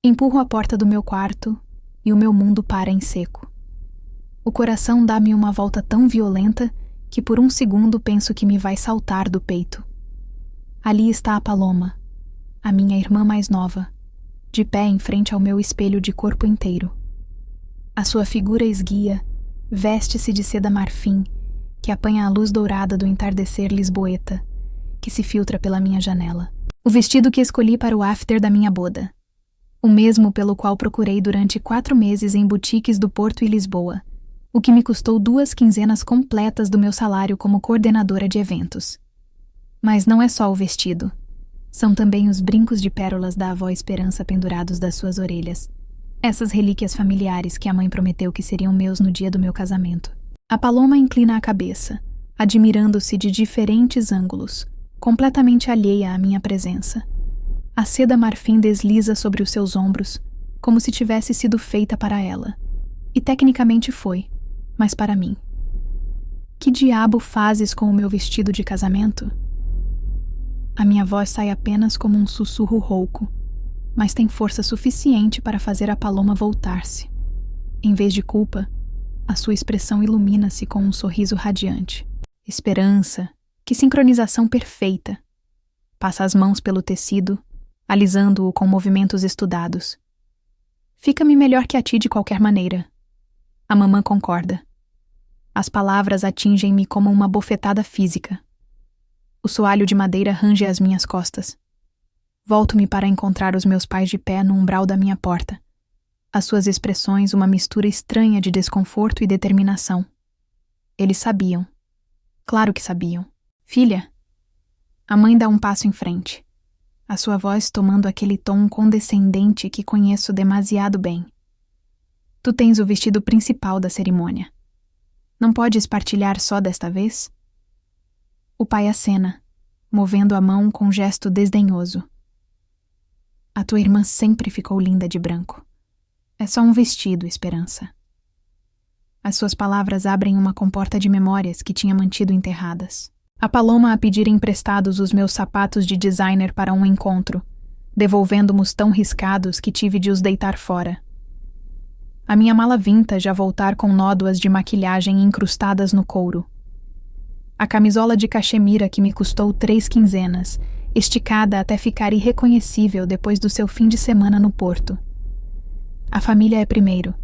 Empurro a porta do meu quarto e o meu mundo para em seco. O coração dá-me uma volta tão violenta que por um segundo penso que me vai saltar do peito. Ali está a Paloma, a minha irmã mais nova, de pé em frente ao meu espelho de corpo inteiro. A sua figura esguia veste-se de seda marfim que apanha a luz dourada do entardecer lisboeta, que se filtra pela minha janela. O vestido que escolhi para o after da minha boda. O mesmo pelo qual procurei durante 4 meses em boutiques do Porto e Lisboa, o que me custou 2 quinzenas completas do meu salário como coordenadora de eventos. Mas não é só o vestido. São também os brincos de pérolas da avó Esperança pendurados das suas orelhas. Essas relíquias familiares que a mãe prometeu que seriam meus no dia do meu casamento. A Paloma inclina a cabeça, admirando-se de diferentes ângulos, completamente alheia à minha presença. A seda marfim desliza sobre os seus ombros, como se tivesse sido feita para ela. E tecnicamente foi, mas para mim. Que diabo fazes com o meu vestido de casamento? A minha voz sai apenas como um sussurro rouco, mas tem força suficiente para fazer a Paloma voltar-se. Em vez de culpa, a sua expressão ilumina-se com um sorriso radiante. Esperança, que sincronização perfeita. Passa as mãos pelo tecido, alisando-o com movimentos estudados. Fica-me melhor que a ti de qualquer maneira. A mamã concorda. As palavras atingem-me como uma bofetada física. O soalho de madeira range as minhas costas. Volto-me para encontrar os meus pais de pé no umbral da minha porta. As suas expressões uma mistura estranha de desconforto e determinação. Eles sabiam. Claro que sabiam. Filha? A mãe dá um passo em frente. A sua voz tomando aquele tom condescendente que conheço demasiado bem. Tu tens o vestido principal da cerimônia. Não podes partilhar só desta vez? O pai acena, movendo a mão com gesto desdenhoso. A tua irmã sempre ficou linda de branco. É só um vestido, Esperança. As suas palavras abrem uma comporta de memórias que tinha mantido enterradas. A Paloma a pedir emprestados os meus sapatos de designer para um encontro, devolvendo-mos tão riscados que tive de os deitar fora. A minha mala vintage a voltar com nódoas de maquilhagem incrustadas no couro. A camisola de cachemira que me custou 3 quinzenas, esticada até ficar irreconhecível depois do seu fim de semana no Porto. A família é primeiro.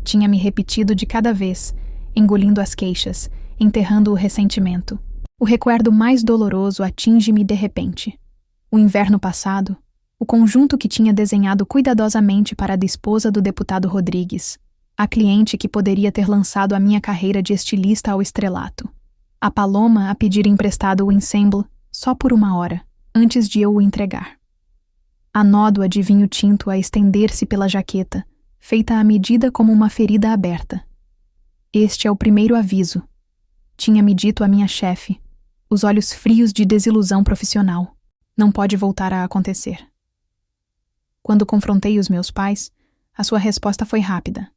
Tinha-me repetido de cada vez, engolindo as queixas, enterrando o ressentimento. O recuerdo mais doloroso atinge-me de repente. O inverno passado, o conjunto que tinha desenhado cuidadosamente para a esposa do deputado Rodrigues, a cliente que poderia ter lançado a minha carreira de estilista ao estrelato. A Paloma a pedir emprestado o ensemble só por 1 hora, antes de eu o entregar. A nódoa de vinho tinto a estender-se pela jaqueta, feita à medida como uma ferida aberta. Este é o primeiro aviso. Tinha-me dito a minha chefe, os olhos frios de desilusão profissional. Não pode voltar a acontecer. Quando confrontei os meus pais, a sua resposta foi rápida.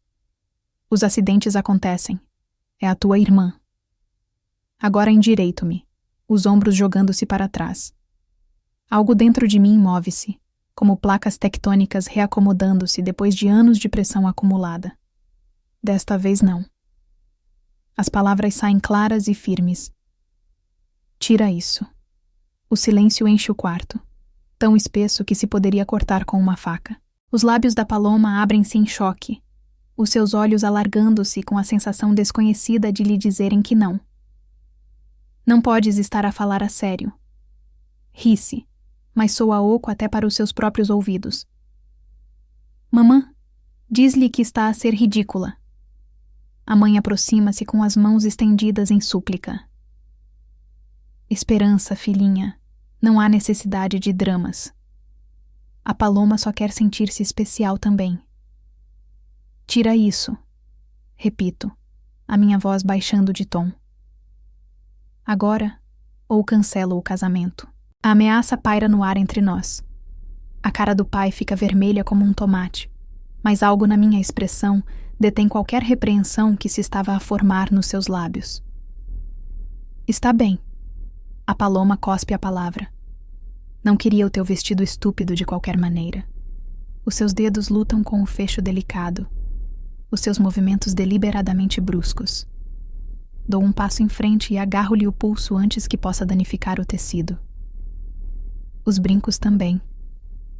Os acidentes acontecem. É a tua irmã. Agora endireito-me, os ombros jogando-se para trás. Algo dentro de mim move-se, como placas tectônicas reacomodando-se depois de anos de pressão acumulada. Desta vez não. As palavras saem claras e firmes. Tira isso. O silêncio enche o quarto, tão espesso que se poderia cortar com uma faca. Os lábios da Paloma abrem-se em choque, os seus olhos alargando-se com a sensação desconhecida de lhe dizerem que não. Não podes estar a falar a sério. Ri-se, mas soa oco até para os seus próprios ouvidos. Mamã, diz-lhe que está a ser ridícula. A mãe aproxima-se com as mãos estendidas em súplica. Esperança, filhinha, não há necessidade de dramas. A Paloma só quer sentir-se especial também. Tira isso, repito, a minha voz baixando de tom. Agora, ou cancelo o casamento. A ameaça paira no ar entre nós. A cara do pai fica vermelha como um tomate, mas algo na minha expressão detém qualquer repreensão que se estava a formar nos seus lábios. Está bem. A Paloma cospe a palavra. Não queria o teu vestido estúpido de qualquer maneira. Os seus dedos lutam com o fecho delicado, os seus movimentos deliberadamente bruscos. Dou um passo em frente e agarro-lhe o pulso antes que possa danificar o tecido. Os brincos também,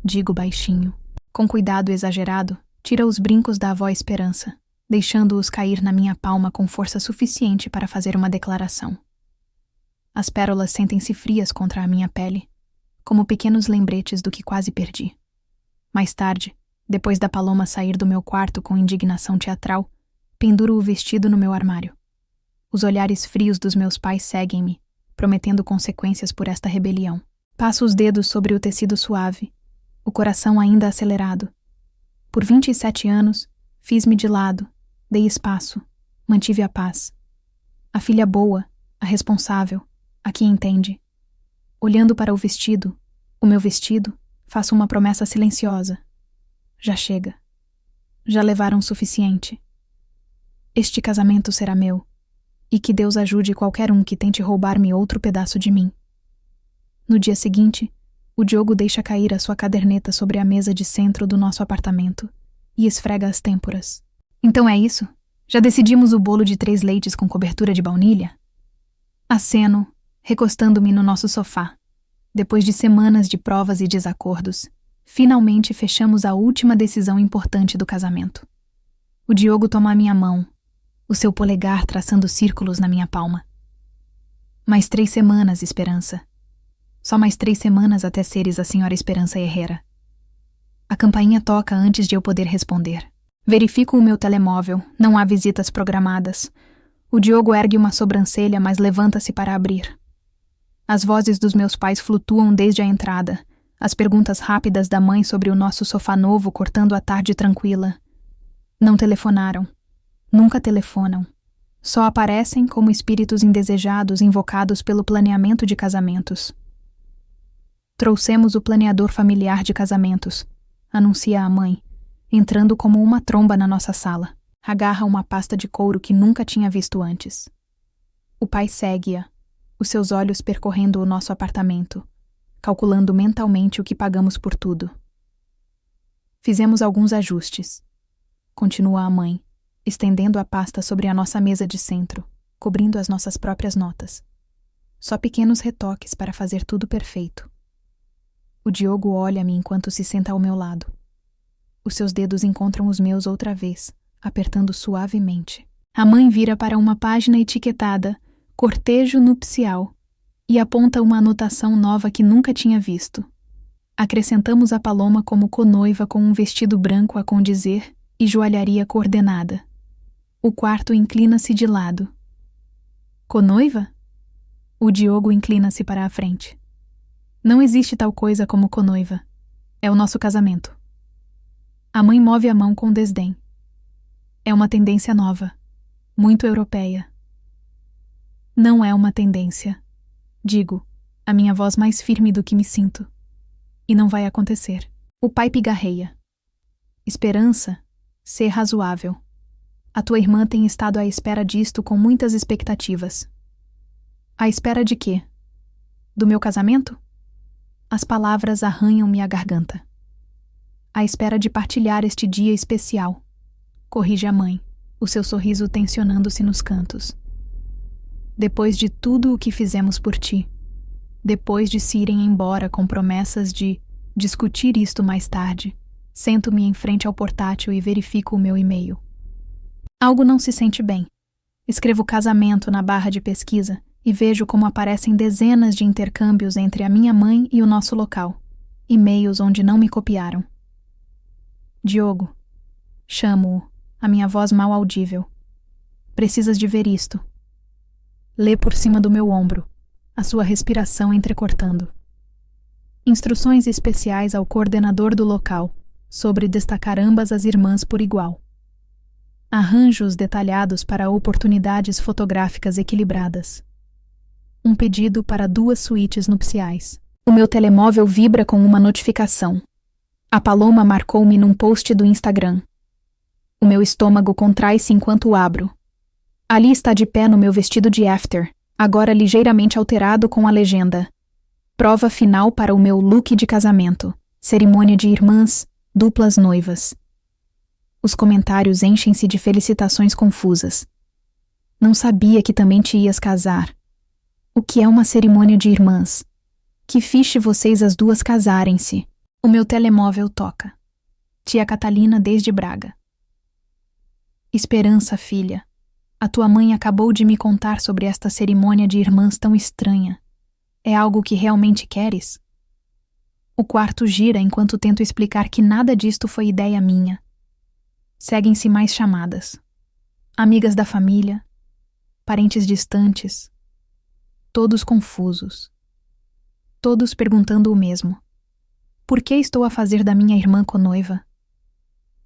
digo baixinho. Com cuidado exagerado, tira os brincos da avó Esperança, deixando-os cair na minha palma com força suficiente para fazer uma declaração. As pérolas sentem-se frias contra a minha pele, como pequenos lembretes do que quase perdi. Mais tarde, depois da Paloma sair do meu quarto com indignação teatral, penduro o vestido no meu armário. Os olhares frios dos meus pais seguem-me, prometendo consequências por esta rebelião. Passo os dedos sobre o tecido suave, o coração ainda acelerado. Por 27 anos, fiz-me de lado, dei espaço, mantive a paz. A filha boa, a responsável, a que entende. Olhando para o meu vestido, faço uma promessa silenciosa. Já chega. Já levaram o suficiente. Este casamento será meu, e que Deus ajude qualquer um que tente roubar-me outro pedaço de mim. No dia seguinte, o Diogo deixa cair a sua caderneta sobre a mesa de centro do nosso apartamento e esfrega as têmporas. Então é isso? Já decidimos o bolo de 3 leites com cobertura de baunilha? Aceno, recostando-me no nosso sofá. Depois de semanas de provas e desacordos, finalmente fechamos a última decisão importante do casamento. O Diogo toma a minha mão, o seu polegar traçando círculos na minha palma. Mais 3 semanas, Esperança. Só mais 3 semanas até seres a senhora Esperança Herrera. A campainha toca antes de eu poder responder. Verifico o meu telemóvel, não há visitas programadas. O Diogo ergue uma sobrancelha, mas levanta-se para abrir. As vozes dos meus pais flutuam desde a entrada, as perguntas rápidas da mãe sobre o nosso sofá novo cortando a tarde tranquila. Não telefonaram. Nunca telefonam. Só aparecem como espíritos indesejados invocados pelo planeamento de casamentos. Trouxemos o planeador familiar de casamentos, anuncia a mãe, entrando como uma tromba na nossa sala. Agarra uma pasta de couro que nunca tinha visto antes. O pai segue-a, os seus olhos percorrendo o nosso apartamento, calculando mentalmente o que pagamos por tudo. Fizemos alguns ajustes, continua a mãe, estendendo a pasta sobre a nossa mesa de centro, cobrindo as nossas próprias notas. Só pequenos retoques para fazer tudo perfeito. O Diogo olha-me enquanto se senta ao meu lado. Os seus dedos encontram os meus outra vez, apertando suavemente. A mãe vira para uma página etiquetada Cortejo Nupcial e aponta uma anotação nova que nunca tinha visto. Acrescentamos a Paloma como conoiva com um vestido branco a condizer e joalharia coordenada. O quarto inclina-se de lado. Conoiva? O Diogo inclina-se para a frente. Não existe tal coisa como conoiva. É o nosso casamento. A mãe move a mão com desdém. É uma tendência nova, muito europeia. Não é uma tendência, digo, a minha voz mais firme do que me sinto. E não vai acontecer. O pai pigarreia. Esperança, ser razoável. A tua irmã tem estado à espera disto com muitas expectativas. À espera de quê? Do meu casamento? As palavras arranham-me a garganta. À espera de partilhar este dia especial. Corrige a mãe, o seu sorriso tensionando-se nos cantos. Depois de tudo o que fizemos por ti, depois de se irem embora com promessas de discutir isto mais tarde, sento-me em frente ao portátil e verifico o meu e-mail. Algo não se sente bem. Escrevo casamento na barra de pesquisa e vejo como aparecem dezenas de intercâmbios entre a minha mãe e o nosso local, e-mails onde não me copiaram. Diogo. Chamo-o, a minha voz mal audível. Precisas de ver isto. Lê por cima do meu ombro, a sua respiração entrecortando. Instruções especiais ao coordenador do local, sobre destacar ambas as irmãs por igual. Arranjos detalhados para oportunidades fotográficas equilibradas. Um pedido para 2 suítes nupciais. O meu telemóvel vibra com uma notificação. A Paloma marcou-me num post do Instagram. O meu estômago contrai-se enquanto o abro. Ali está de pé no meu vestido de after, agora ligeiramente alterado com a legenda: prova final para o meu look de casamento, cerimônia de irmãs, Duplas noivas. Os comentários enchem-se de felicitações confusas. Não sabia que também te ias casar. O que é uma cerimônia de irmãs? Que fiche vocês as duas casarem-se. O meu telemóvel toca. Tia Catalina desde Braga. Esperança, filha. A tua mãe acabou de me contar sobre esta cerimônia de irmãs tão estranha. É algo que realmente queres? O quarto gira enquanto tento explicar que nada disto foi ideia minha. Seguem-se mais chamadas. Amigas da família, parentes distantes, todos confusos. Todos perguntando o mesmo. Por que estou a fazer da minha irmã conoiva?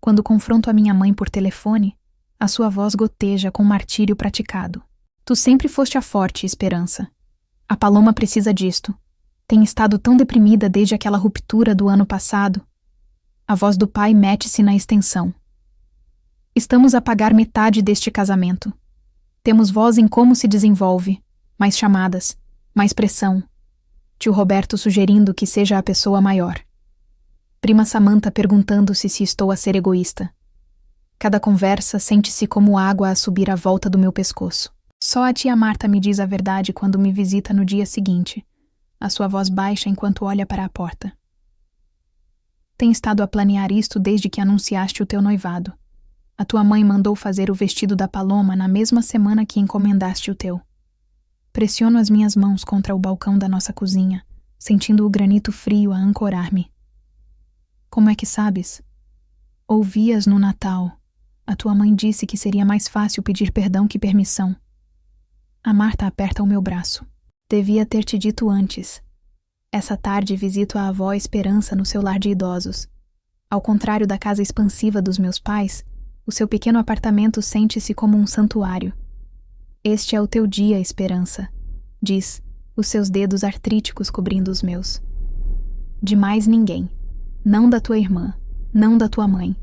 Quando confronto a minha mãe por telefone, a sua voz goteja com martírio praticado. Tu sempre foste a forte, Esperança. A Paloma precisa disto. Tem estado tão deprimida desde aquela ruptura do ano passado. A voz do pai mete-se na extensão. Estamos a pagar metade deste casamento. Temos voz em como se desenvolve. Mais chamadas, mais pressão. Tio Roberto sugerindo que seja a pessoa maior. Prima Samanta perguntando-se se estou a ser egoísta. Cada conversa sente-se como água a subir à volta do meu pescoço. Só a tia Marta me diz a verdade quando me visita no dia seguinte. A sua voz baixa enquanto olha para a porta. Tem estado a planear isto desde que anunciaste o teu noivado. A tua mãe mandou fazer o vestido da Paloma na mesma semana que encomendaste o teu. Pressiono as minhas mãos contra o balcão da nossa cozinha, sentindo o granito frio a ancorar-me. Como é que sabes? Ouvias no Natal. A tua mãe disse que seria mais fácil pedir perdão que permissão. A Marta aperta o meu braço. Devia ter te dito antes. Essa tarde visito a avó Esperança no seu lar de idosos. Ao contrário da casa expansiva dos meus pais, o seu pequeno apartamento sente-se como um santuário. Este é o teu dia, Esperança, diz, os seus dedos artríticos cobrindo os meus. De mais ninguém. Não da tua irmã, não da tua mãe.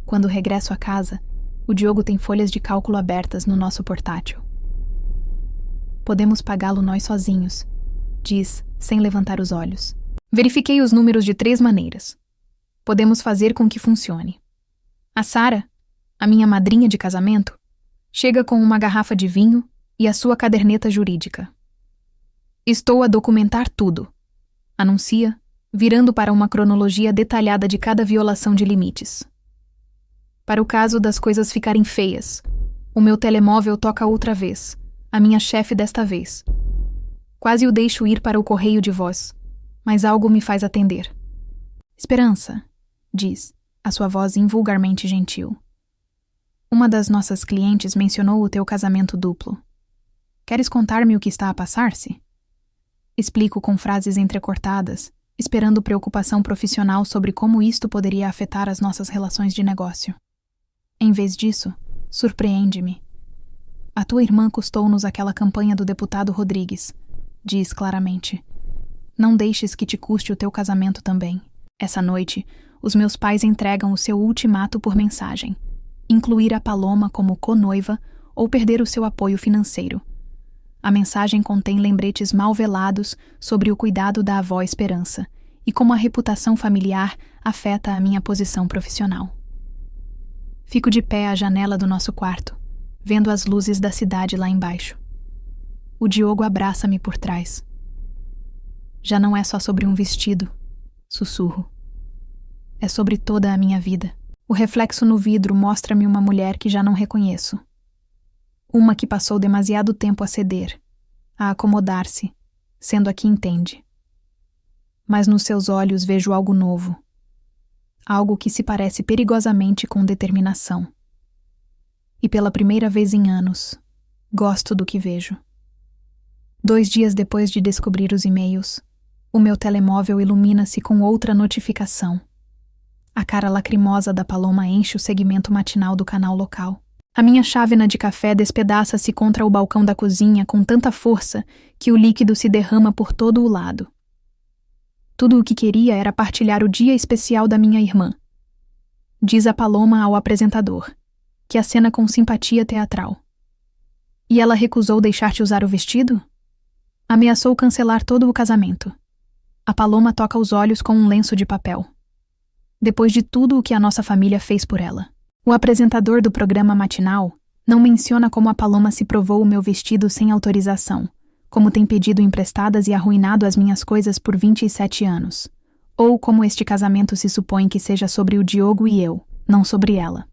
Quando regresso a casa, o Diogo tem folhas de cálculo abertas no nosso portátil. Podemos pagá-lo nós sozinhos, diz, sem levantar os olhos. Verifiquei os números de 3 maneiras. Podemos fazer com que funcione. A Sara, a minha madrinha de casamento, chega com uma garrafa de vinho e a sua caderneta jurídica. Estou a documentar tudo, anuncia, virando para uma cronologia detalhada de cada violação de limites. Para o caso das coisas ficarem feias, o meu telemóvel toca outra vez, a minha chefe desta vez. Quase o deixo ir para o correio de voz, mas algo me faz atender. Esperança, diz, a sua voz invulgarmente gentil. Uma das nossas clientes mencionou o teu casamento duplo. Queres contar-me o que está a passar-se? Explico com frases entrecortadas, esperando preocupação profissional sobre como isto poderia afetar as nossas relações de negócio. Em vez disso, surpreende-me. A tua irmã custou-nos aquela campanha do deputado Rodrigues, diz claramente. Não deixes que te custe o teu casamento também. Essa noite, os meus pais entregam o seu ultimato por mensagem. Incluir a Paloma como conoiva ou perder o seu apoio financeiro. A mensagem contém lembretes mal velados sobre o cuidado da avó Esperança e como a reputação familiar afeta a minha posição profissional. Fico de pé à janela do nosso quarto, vendo as luzes da cidade lá embaixo. O Diogo abraça-me por trás. Já não é só sobre um vestido, sussurro. É sobre toda a minha vida. O reflexo no vidro mostra-me uma mulher que já não reconheço. Uma que passou demasiado tempo a ceder, a acomodar-se, sendo a que entende. Mas nos seus olhos vejo algo novo. Algo que se parece perigosamente com determinação. E pela primeira vez em anos, gosto do que vejo. 2 dias depois de descobrir os e-mails, o meu telemóvel ilumina-se com outra notificação. A cara lacrimosa da Paloma enche o segmento matinal do canal local. A minha chávena de café despedaça-se contra o balcão da cozinha com tanta força que o líquido se derrama por todo o lado. Tudo o que queria era partilhar o dia especial da minha irmã. Diz a Paloma ao apresentador, que acena com simpatia teatral. E ela recusou deixar-te usar o vestido? Ameaçou cancelar todo o casamento. A Paloma toca os olhos com um lenço de papel. depois de tudo o que a nossa família fez por ela. O apresentador do programa matinal não menciona como a Paloma se provou o meu vestido sem autorização, como tem pedido emprestadas e arruinado as minhas coisas por 27 anos. Ou como este casamento se supõe que seja sobre o Diogo e eu, não sobre ela.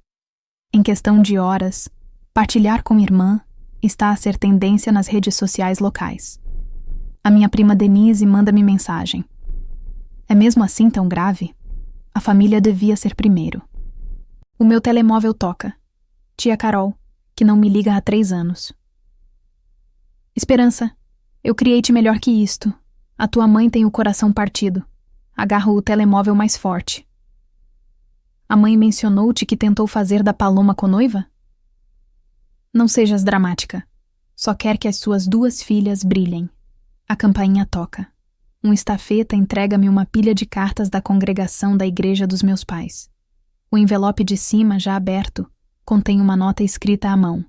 Em questão de horas, partilhar com irmã está a ser tendência nas redes sociais locais. A minha prima Denise manda-me mensagem. É mesmo assim tão grave? A família devia ser primeiro. O meu telemóvel toca. Tia Carol, que não me liga há 3 anos. Esperança, eu criei-te melhor que isto. A tua mãe tem o coração partido. Agarro o telemóvel mais forte. A mãe mencionou-te que tentou fazer da Paloma conoiva? Não sejas dramática. Só quer que as suas 2 filhas brilhem. A campainha toca. Um estafeta entrega-me uma pilha de cartas da congregação da igreja dos meus pais. O envelope de cima, já aberto, contém uma nota escrita à mão.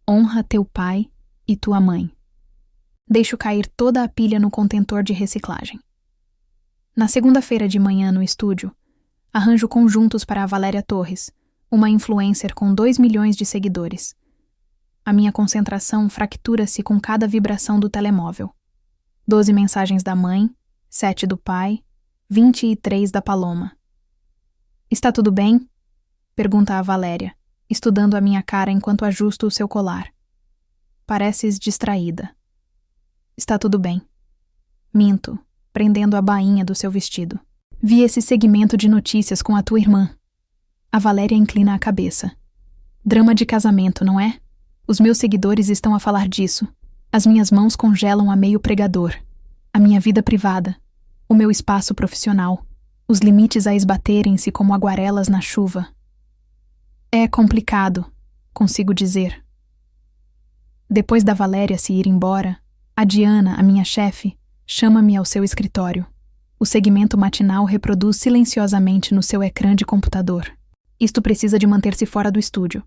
Honra teu pai e tua mãe. Deixo cair toda a pilha no contentor de reciclagem. Na segunda-feira de manhã no estúdio, arranjo conjuntos para a Valéria Torres, uma influencer com 2 milhões de seguidores. A minha concentração fractura-se com cada vibração do telemóvel. 12 mensagens da mãe, 7 do pai, 23 da Paloma. Está tudo bem? Pergunta a Valéria, estudando a minha cara enquanto ajusto o seu colar. Pareces distraída. Está tudo bem. Minto, prendendo a bainha do seu vestido. Vi esse segmento de notícias com a tua irmã. A Valéria inclina a cabeça. Drama de casamento, não é? Os meus seguidores estão a falar disso. As minhas mãos congelam a meio pregador. A minha vida privada. O meu espaço profissional. Os limites a esbaterem-se como aguarelas na chuva. É complicado, consigo dizer. Depois da Valéria se ir embora, a Diana, a minha chefe, chama-me ao seu escritório. O segmento matinal reproduz silenciosamente no seu ecrã de computador. Isto precisa de manter-se fora do estúdio,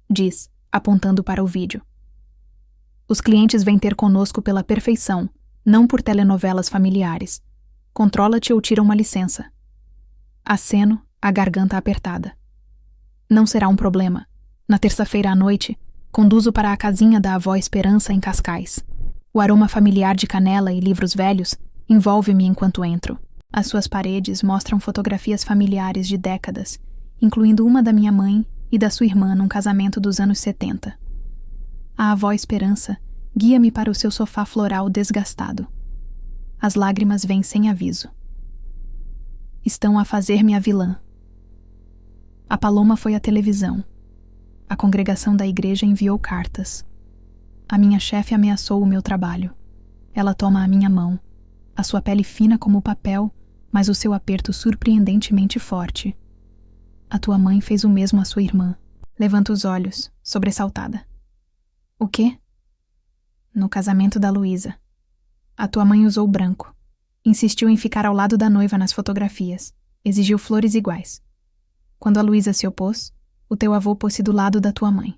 diz, apontando para o vídeo. Os clientes vêm ter conosco pela perfeição, não por telenovelas familiares. Controla-te ou tira uma licença. Aceno, a garganta apertada. Não será um problema. Na terça-feira à noite, conduzo para a casinha da avó Esperança em Cascais. O aroma familiar de canela e livros velhos envolve-me enquanto entro. As suas paredes mostram fotografias familiares de décadas, incluindo uma da minha mãe e da sua irmã num casamento dos anos 70. A avó Esperança guia-me para o seu sofá floral desgastado. As lágrimas vêm sem aviso. Estão a fazer-me a vilã. A Paloma foi à televisão. A congregação da igreja enviou cartas. A minha chefe ameaçou o meu trabalho. Ela toma a minha mão, a sua pele fina como papel, mas o seu aperto surpreendentemente forte. A tua mãe fez o mesmo à sua irmã. Levanta os olhos, sobressaltada. O quê? No casamento da Luísa. A tua mãe usou branco. Insistiu em ficar ao lado da noiva nas fotografias. Exigiu flores iguais. Quando a Luísa se opôs, o teu avô pôs-se do lado da tua mãe.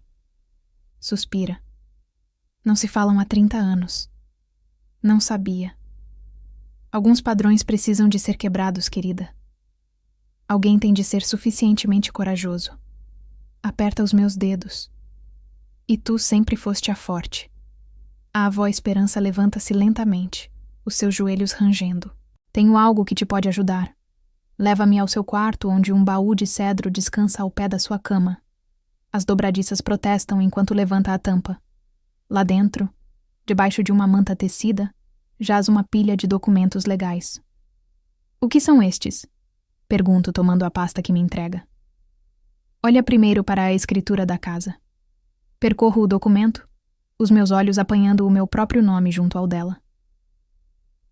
Suspira. Não se falam há 30 anos. Não sabia. Alguns padrões precisam de ser quebrados, querida. Alguém tem de ser suficientemente corajoso. Aperta os meus dedos. E tu sempre foste a forte. A avó Esperança levanta-se lentamente, os seus joelhos rangendo. Tenho algo que te pode ajudar. Leva-me ao seu quarto, onde um baú de cedro descansa ao pé da sua cama. As dobradiças protestam enquanto levanta a tampa. Lá dentro, debaixo de uma manta tecida, jaz uma pilha de documentos legais. O que são estes? Pergunto, tomando a pasta que me entrega. Olha primeiro para a escritura da casa. Percorro o documento, os meus olhos apanhando o meu próprio nome junto ao dela.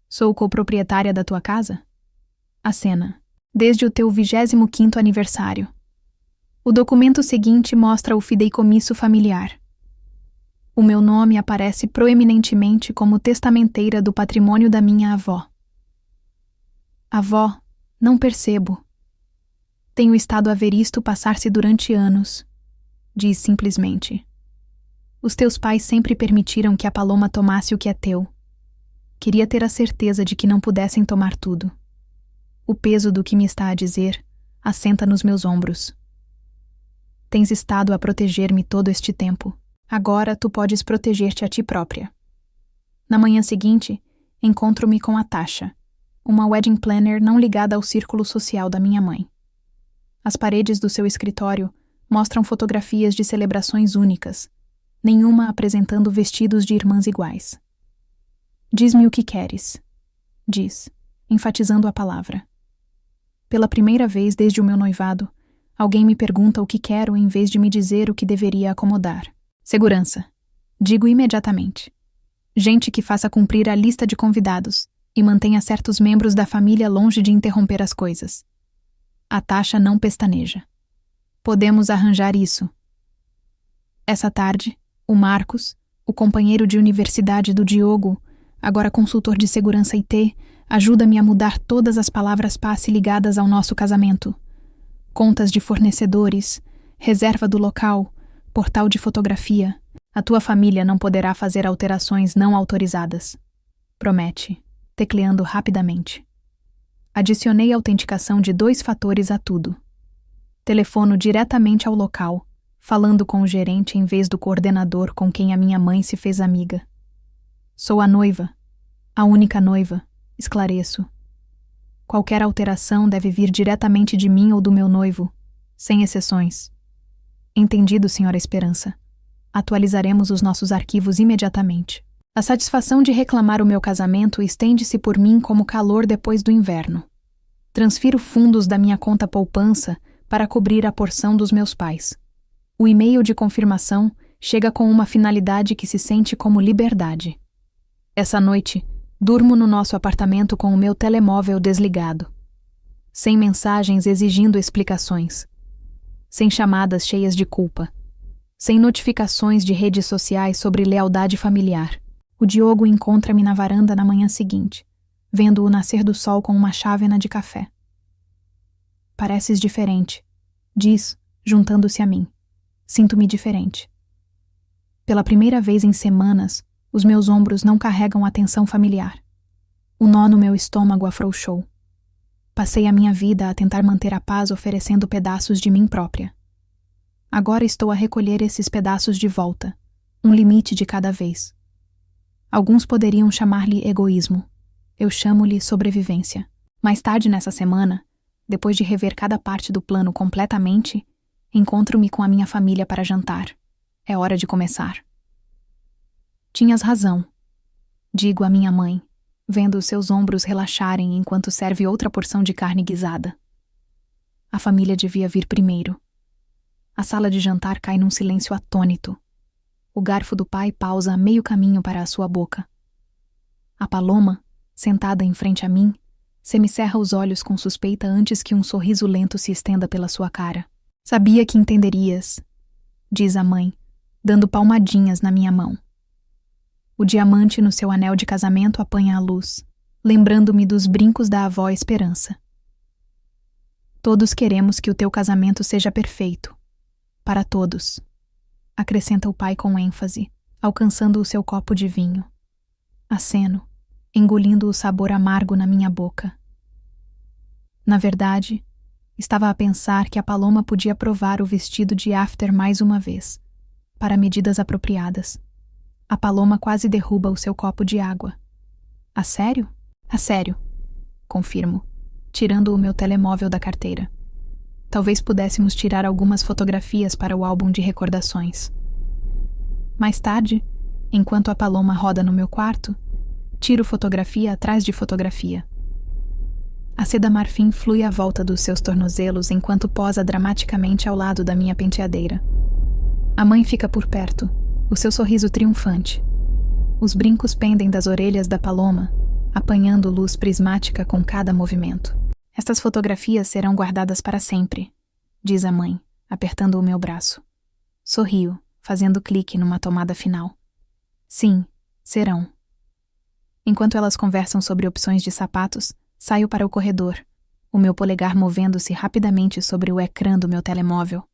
Sou coproprietária da tua casa? Acena. Desde o teu 25º aniversário. O documento seguinte mostra o fideicomisso familiar. O meu nome aparece proeminentemente como testamenteira do patrimônio da minha avó. Avó, não percebo. Tenho estado a ver isto passar-se durante anos, diz simplesmente. Os teus pais sempre permitiram que a Paloma tomasse o que é teu. Queria ter a certeza de que não pudessem tomar tudo. O peso do que me está a dizer assenta nos meus ombros. Tens estado a proteger-me todo este tempo. Agora tu podes proteger-te a ti própria. Na manhã seguinte, encontro-me com a Tasha, uma wedding planner não ligada ao círculo social da minha mãe. As paredes do seu escritório mostram fotografias de celebrações únicas, nenhuma apresentando vestidos de irmãs iguais. Diz-me o que queres, diz, enfatizando a palavra. Pela primeira vez desde o meu noivado, alguém me pergunta o que quero em vez de me dizer o que deveria acomodar. Segurança. Digo imediatamente. Gente que faça cumprir a lista de convidados e mantenha certos membros da família longe de interromper as coisas. A Tasha não pestaneja. Podemos arranjar isso. Essa tarde, o Marcos, o companheiro de universidade do Diogo, agora consultor de segurança IT, ajuda-me a mudar todas as palavras-passe ligadas ao nosso casamento. Contas de fornecedores, reserva do local, portal de fotografia. A tua família não poderá fazer alterações não autorizadas. Promete, tecleando rapidamente. Adicionei autenticação de 2 fatores a tudo. Telefono diretamente ao local, falando com o gerente em vez do coordenador com quem a minha mãe se fez amiga. Sou a noiva, a única noiva, esclareço. Qualquer alteração deve vir diretamente de mim ou do meu noivo, sem exceções. Entendido, Senhora Esperança. Atualizaremos os nossos arquivos imediatamente. A satisfação de reclamar o meu casamento estende-se por mim como calor depois do inverno. Transfiro fundos da minha conta poupança para cobrir a porção dos meus pais. O e-mail de confirmação chega com uma finalidade que se sente como liberdade. Essa noite, durmo no nosso apartamento com o meu telemóvel desligado. Sem mensagens exigindo explicações. Sem chamadas cheias de culpa. Sem notificações de redes sociais sobre lealdade familiar. O Diogo encontra-me na varanda na manhã seguinte, vendo o nascer do sol com uma chávena de café. Pareces diferente, diz, juntando-se a mim. Sinto-me diferente. Pela primeira vez em semanas, os meus ombros não carregam a tensão familiar. O nó no meu estômago afrouxou. Passei a minha vida a tentar manter a paz oferecendo pedaços de mim própria. Agora estou a recolher esses pedaços de volta, um limite de cada vez. Alguns poderiam chamar-lhe egoísmo. Eu chamo-lhe sobrevivência. Mais tarde nessa semana, depois de rever cada parte do plano completamente, encontro-me com a minha família para jantar. É hora de começar. Tinhas razão, digo à minha mãe, vendo os seus ombros relaxarem enquanto serve outra porção de carne guisada. A família devia vir primeiro. A sala de jantar cai num silêncio atônito. O garfo do pai pausa a meio caminho para a sua boca. A Paloma, sentada em frente a mim, semicerra os olhos com suspeita antes que um sorriso lento se estenda pela sua cara. Sabia que entenderias, diz a mãe, dando palmadinhas na minha mão. O diamante no seu anel de casamento apanha a luz, lembrando-me dos brincos da avó Esperança. Todos queremos que o teu casamento seja perfeito. Para todos, acrescenta o pai com ênfase, alcançando o seu copo de vinho. Aceno, engolindo o sabor amargo na minha boca. Na verdade, estava a pensar que a Paloma podia provar o vestido de after mais uma vez, para medidas apropriadas. A Paloma quase derruba o seu copo de água. A sério? A sério, confirmo, tirando o meu telemóvel da carteira. Talvez pudéssemos tirar algumas fotografias para o álbum de recordações. Mais tarde, enquanto a Paloma roda no meu quarto, tiro fotografia atrás de fotografia. A seda marfim flui à volta dos seus tornozelos enquanto posa dramaticamente ao lado da minha penteadeira. A mãe fica por perto, o seu sorriso triunfante. Os brincos pendem das orelhas da Paloma, apanhando luz prismática com cada movimento. Estas fotografias serão guardadas para sempre, diz a mãe, apertando o meu braço. Sorrio, fazendo clique numa tomada final. Sim, serão. Enquanto elas conversam sobre opções de sapatos, saio para o corredor, o meu polegar movendo-se rapidamente sobre o ecrã do meu telemóvel.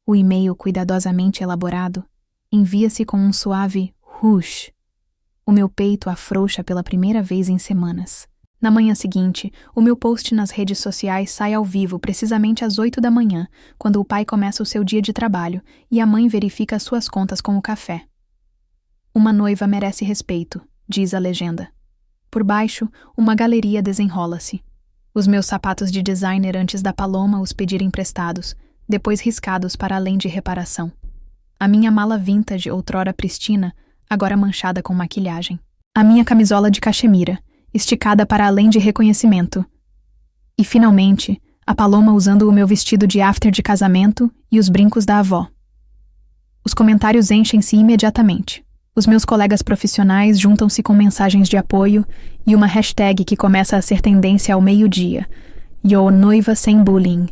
O e-mail cuidadosamente elaborado envia-se com um suave whoosh. O meu peito afrouxa pela primeira vez em semanas. Na manhã seguinte, o meu post nas redes sociais sai ao vivo precisamente às 8 da manhã, quando o pai começa o seu dia de trabalho e a mãe verifica as suas contas com o café. Uma noiva merece respeito, diz a legenda. Por baixo, uma galeria desenrola-se. Os meus sapatos de designer antes da Paloma os pedir emprestados, depois riscados para além de reparação. A minha mala vintage, outrora pristina, agora manchada com maquilhagem. A minha camisola de cachemira, esticada para além de reconhecimento. E, finalmente, a Paloma usando o meu vestido de after de casamento e os brincos da avó. Os comentários enchem-se imediatamente. Os meus colegas profissionais juntam-se com mensagens de apoio e uma hashtag que começa a ser tendência ao meio-dia. Yo, noiva sem bullying.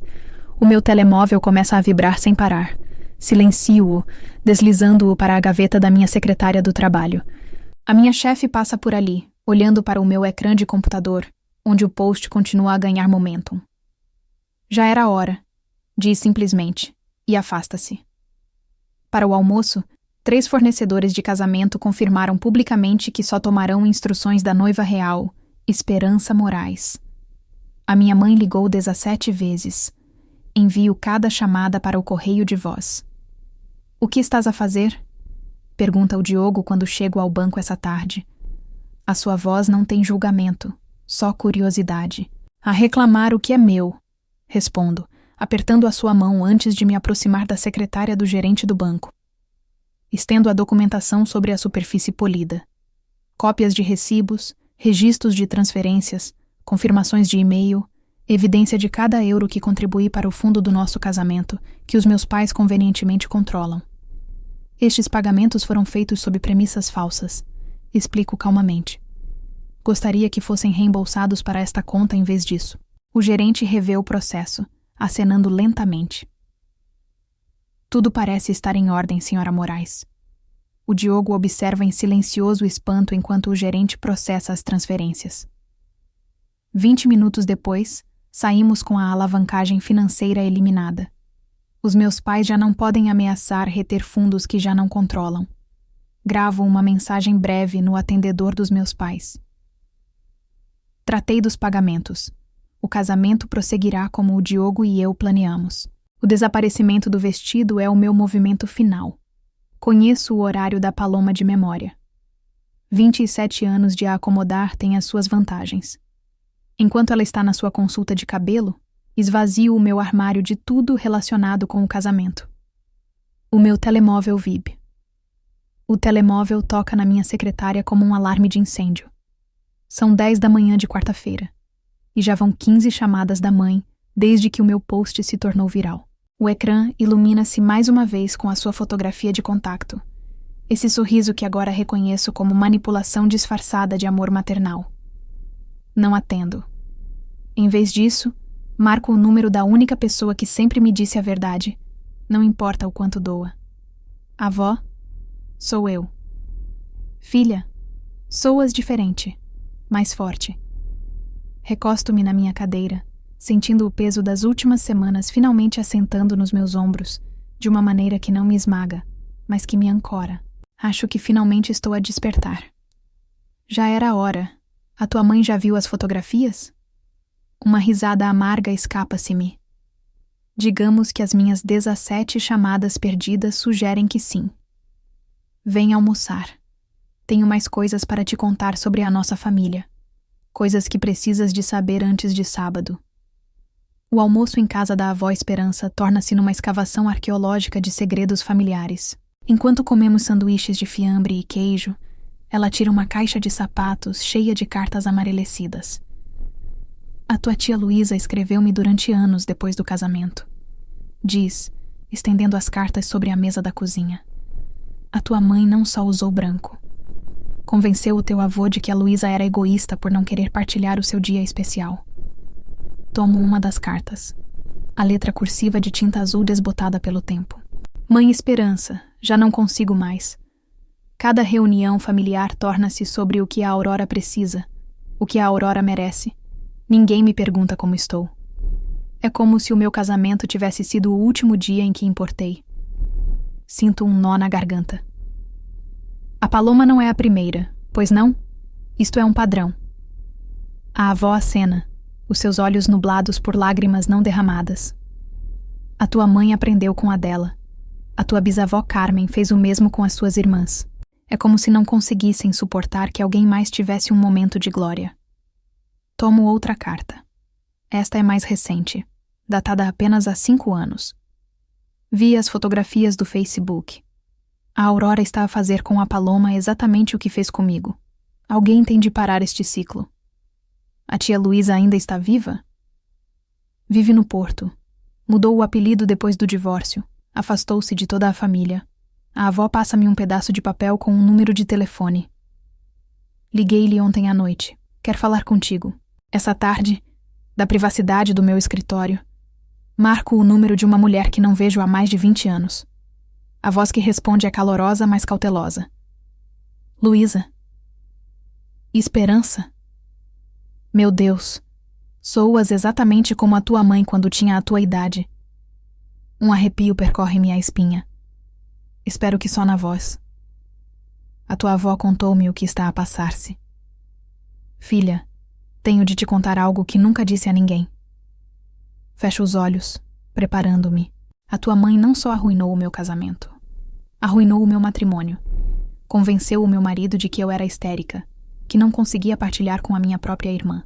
O meu telemóvel começa a vibrar sem parar. Silencio-o, deslizando-o para a gaveta da minha secretária do trabalho. A minha chefe passa por ali, olhando para o meu ecrã de computador, onde o post continua a ganhar momentum. Já era hora, diz simplesmente, e afasta-se. Para o almoço, 3 fornecedores de casamento confirmaram publicamente que só tomarão instruções da noiva real, Esperança Moraes. A minha mãe ligou 17 vezes. Envio cada chamada para o correio de voz. O que estás a fazer? Pergunta o Diogo quando chego ao banco essa tarde. A sua voz não tem julgamento, só curiosidade. A reclamar o que é meu, respondo, apertando a sua mão antes de me aproximar da secretária do gerente do banco. Estendo a documentação sobre a superfície polida. Cópias de recibos, registros de transferências, confirmações de e-mail, evidência de cada euro que contribuí para o fundo do nosso casamento, que os meus pais convenientemente controlam. Estes pagamentos foram feitos sob premissas falsas. Explico calmamente. Gostaria que fossem reembolsados para esta conta em vez disso. O gerente revê o processo, acenando lentamente. Tudo parece estar em ordem, Sra. Moraes. O Diogo observa em silencioso espanto enquanto o gerente processa as transferências. 20 minutos depois, saímos com a alavancagem financeira eliminada. Os meus pais já não podem ameaçar reter fundos que já não controlam. Gravo uma mensagem breve no atendedor dos meus pais. Tratei dos pagamentos. O casamento prosseguirá como o Diogo e eu planeamos. O desaparecimento do vestido é o meu movimento final. Conheço o horário da Paloma de memória. 27 anos de a acomodar têm as suas vantagens. Enquanto ela está na sua consulta de cabelo, esvazio o meu armário de tudo relacionado com o casamento. O meu telemóvel vibra. O telemóvel toca na minha secretária como um alarme de incêndio. São 10 da manhã de quarta-feira. E já vão 15 chamadas da mãe desde que o meu post se tornou viral. O ecrã ilumina-se mais uma vez com a sua fotografia de contato. Esse sorriso que agora reconheço como manipulação disfarçada de amor maternal. Não atendo. Em vez disso, marco o número da única pessoa que sempre me disse a verdade. Não importa o quanto doa. Avó, sou eu. Filha, soas diferente, mais forte. Recosto-me na minha cadeira, sentindo o peso das últimas semanas finalmente assentando nos meus ombros, de uma maneira que não me esmaga, mas que me ancora. Acho que finalmente estou a despertar. Já era a hora. A tua mãe já viu as fotografias? Uma risada amarga escapa-se-me. Digamos que as minhas 17 chamadas perdidas sugerem que sim. Vem almoçar. Tenho mais coisas para te contar sobre a nossa família. Coisas que precisas de saber antes de sábado. O almoço em casa da avó Esperança torna-se numa escavação arqueológica de segredos familiares. Enquanto comemos sanduíches de fiambre e queijo, ela tira uma caixa de sapatos cheia de cartas amarelecidas. A tua tia Luísa escreveu-me durante anos depois do casamento. Diz, estendendo as cartas sobre a mesa da cozinha. A tua mãe não só usou branco. Convenceu o teu avô de que a Luísa era egoísta por não querer partilhar o seu dia especial. Tomo uma das cartas. A letra cursiva de tinta azul desbotada pelo tempo. Mãe Esperança, já não consigo mais. Cada reunião familiar torna-se sobre o que a Aurora precisa, o que a Aurora merece. Ninguém me pergunta como estou. É como se o meu casamento tivesse sido o último dia em que importei. Sinto um nó na garganta. A Paloma não é a primeira, pois não? Isto é um padrão. A avó acena, os seus olhos nublados por lágrimas não derramadas. A tua mãe aprendeu com a dela. A tua bisavó Carmen fez o mesmo com as suas irmãs. É como se não conseguissem suportar que alguém mais tivesse um momento de glória. Tomo outra carta. Esta é mais recente, datada apenas há 5 anos. Vi as fotografias do Facebook. A Aurora está a fazer com a Paloma exatamente o que fez comigo. Alguém tem de parar este ciclo. A tia Luísa ainda está viva? Vive no Porto. Mudou o apelido depois do divórcio. Afastou-se de toda a família. A avó passa-me um pedaço de papel com um número de telefone. Liguei-lhe ontem à noite. Quer falar contigo. Essa tarde, da privacidade do meu escritório, marco o número de uma mulher que não vejo há mais de 20 anos. A voz que responde é calorosa, mas cautelosa. Luísa. Esperança? Meu Deus, soas exatamente como a tua mãe quando tinha a tua idade. Um arrepio percorre-me a espinha. Espero que só na voz. A tua avó contou-me o que está a passar-se. Filha, tenho de te contar algo que nunca disse a ninguém. Fecho os olhos, preparando-me. A tua mãe não só arruinou o meu casamento, arruinou o meu matrimônio. Convenceu o meu marido de que eu era histérica, que não conseguia partilhar com a minha própria irmã.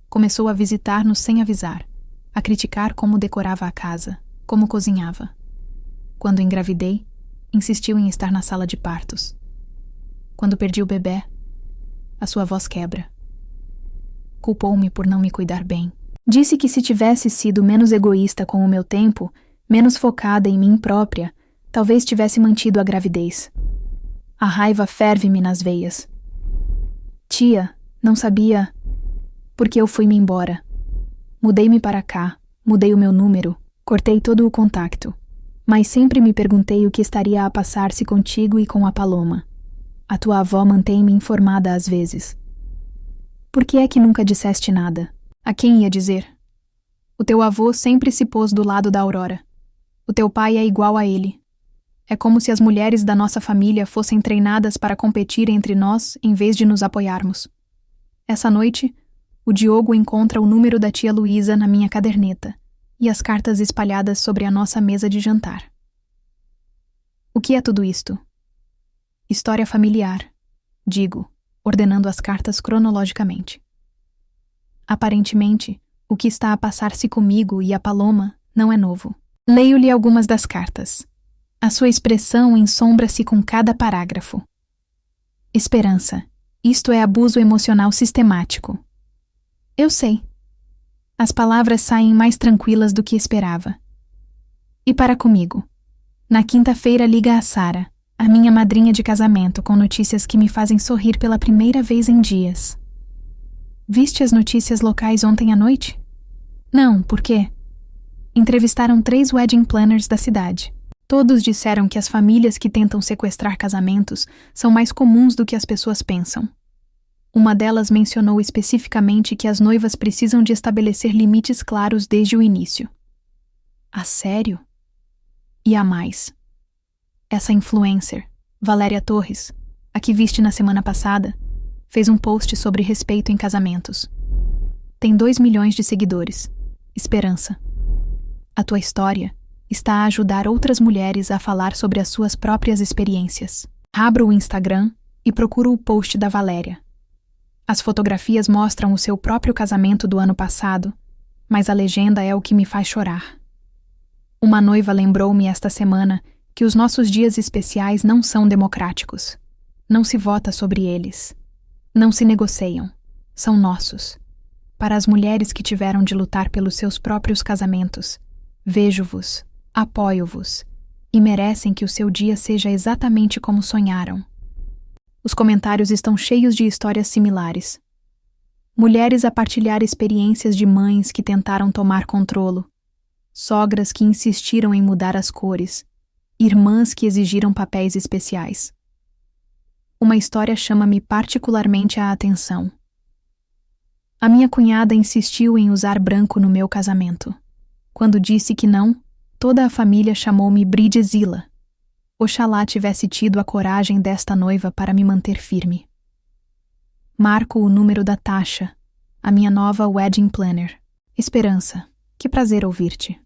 Começou a visitar-nos sem avisar, a criticar como decorava a casa, como cozinhava. Quando engravidei, insistiu em estar na sala de partos. Quando perdi o bebê, a sua voz quebra. Culpou-me por não me cuidar bem. Disse que se tivesse sido menos egoísta com o meu tempo, menos focada em mim própria, talvez tivesse mantido a gravidez. A raiva ferve-me nas veias. Tia, não sabia... Porque eu fui-me embora. Mudei-me para cá, mudei o meu número, cortei todo o contato. Mas sempre me perguntei o que estaria a passar-se contigo e com a Paloma. A tua avó mantém-me informada às vezes. Por que é que nunca disseste nada? A quem ia dizer? O teu avô sempre se pôs do lado da Aurora. O teu pai é igual a ele. É como se as mulheres da nossa família fossem treinadas para competir entre nós em vez de nos apoiarmos. Essa noite, o Diogo encontra o número da tia Luísa na minha caderneta e as cartas espalhadas sobre a nossa mesa de jantar. O que é tudo isto? História familiar, digo, ordenando as cartas cronologicamente. Aparentemente, o que está a passar-se comigo e a Paloma não é novo. Leio-lhe algumas das cartas. A sua expressão ensombra-se com cada parágrafo. Esperança. Isto é abuso emocional sistemático. Eu sei. As palavras saem mais tranquilas do que esperava. E para comigo. Na quinta-feira liga a Sara, a minha madrinha de casamento, com notícias que me fazem sorrir pela primeira vez em dias. Viste as notícias locais ontem à noite? Não, por quê? Entrevistaram 3 wedding planners da cidade. Todos disseram que as famílias que tentam sequestrar casamentos são mais comuns do que as pessoas pensam. Uma delas mencionou especificamente que as noivas precisam de estabelecer limites claros desde o início. A sério? E há mais. Essa influencer, Valéria Torres, a que viste na semana passada, fez um post sobre respeito em casamentos. Tem 2 milhões de seguidores. Esperança. A tua história está a ajudar outras mulheres a falar sobre as suas próprias experiências. Abro o Instagram e procuro o post da Valéria. As fotografias mostram o seu próprio casamento do ano passado, mas a legenda é o que me faz chorar. Uma noiva lembrou-me esta semana que os nossos dias especiais não são democráticos. Não se vota sobre eles. Não se negociam. São nossos. Para as mulheres que tiveram de lutar pelos seus próprios casamentos, vejo-vos, apoio-vos, e merecem que o seu dia seja exatamente como sonharam. Os comentários estão cheios de histórias similares. Mulheres a partilhar experiências de mães que tentaram tomar controlo, sogras que insistiram em mudar as cores, irmãs que exigiram papéis especiais. Uma história chama-me particularmente a atenção. A minha cunhada insistiu em usar branco no meu casamento. Quando disse que não, toda a família chamou-me Bridezilla. Oxalá tivesse tido a coragem desta noiva para me manter firme. Marco o número da taxa, a minha nova wedding planner. Esperança, que prazer ouvir-te.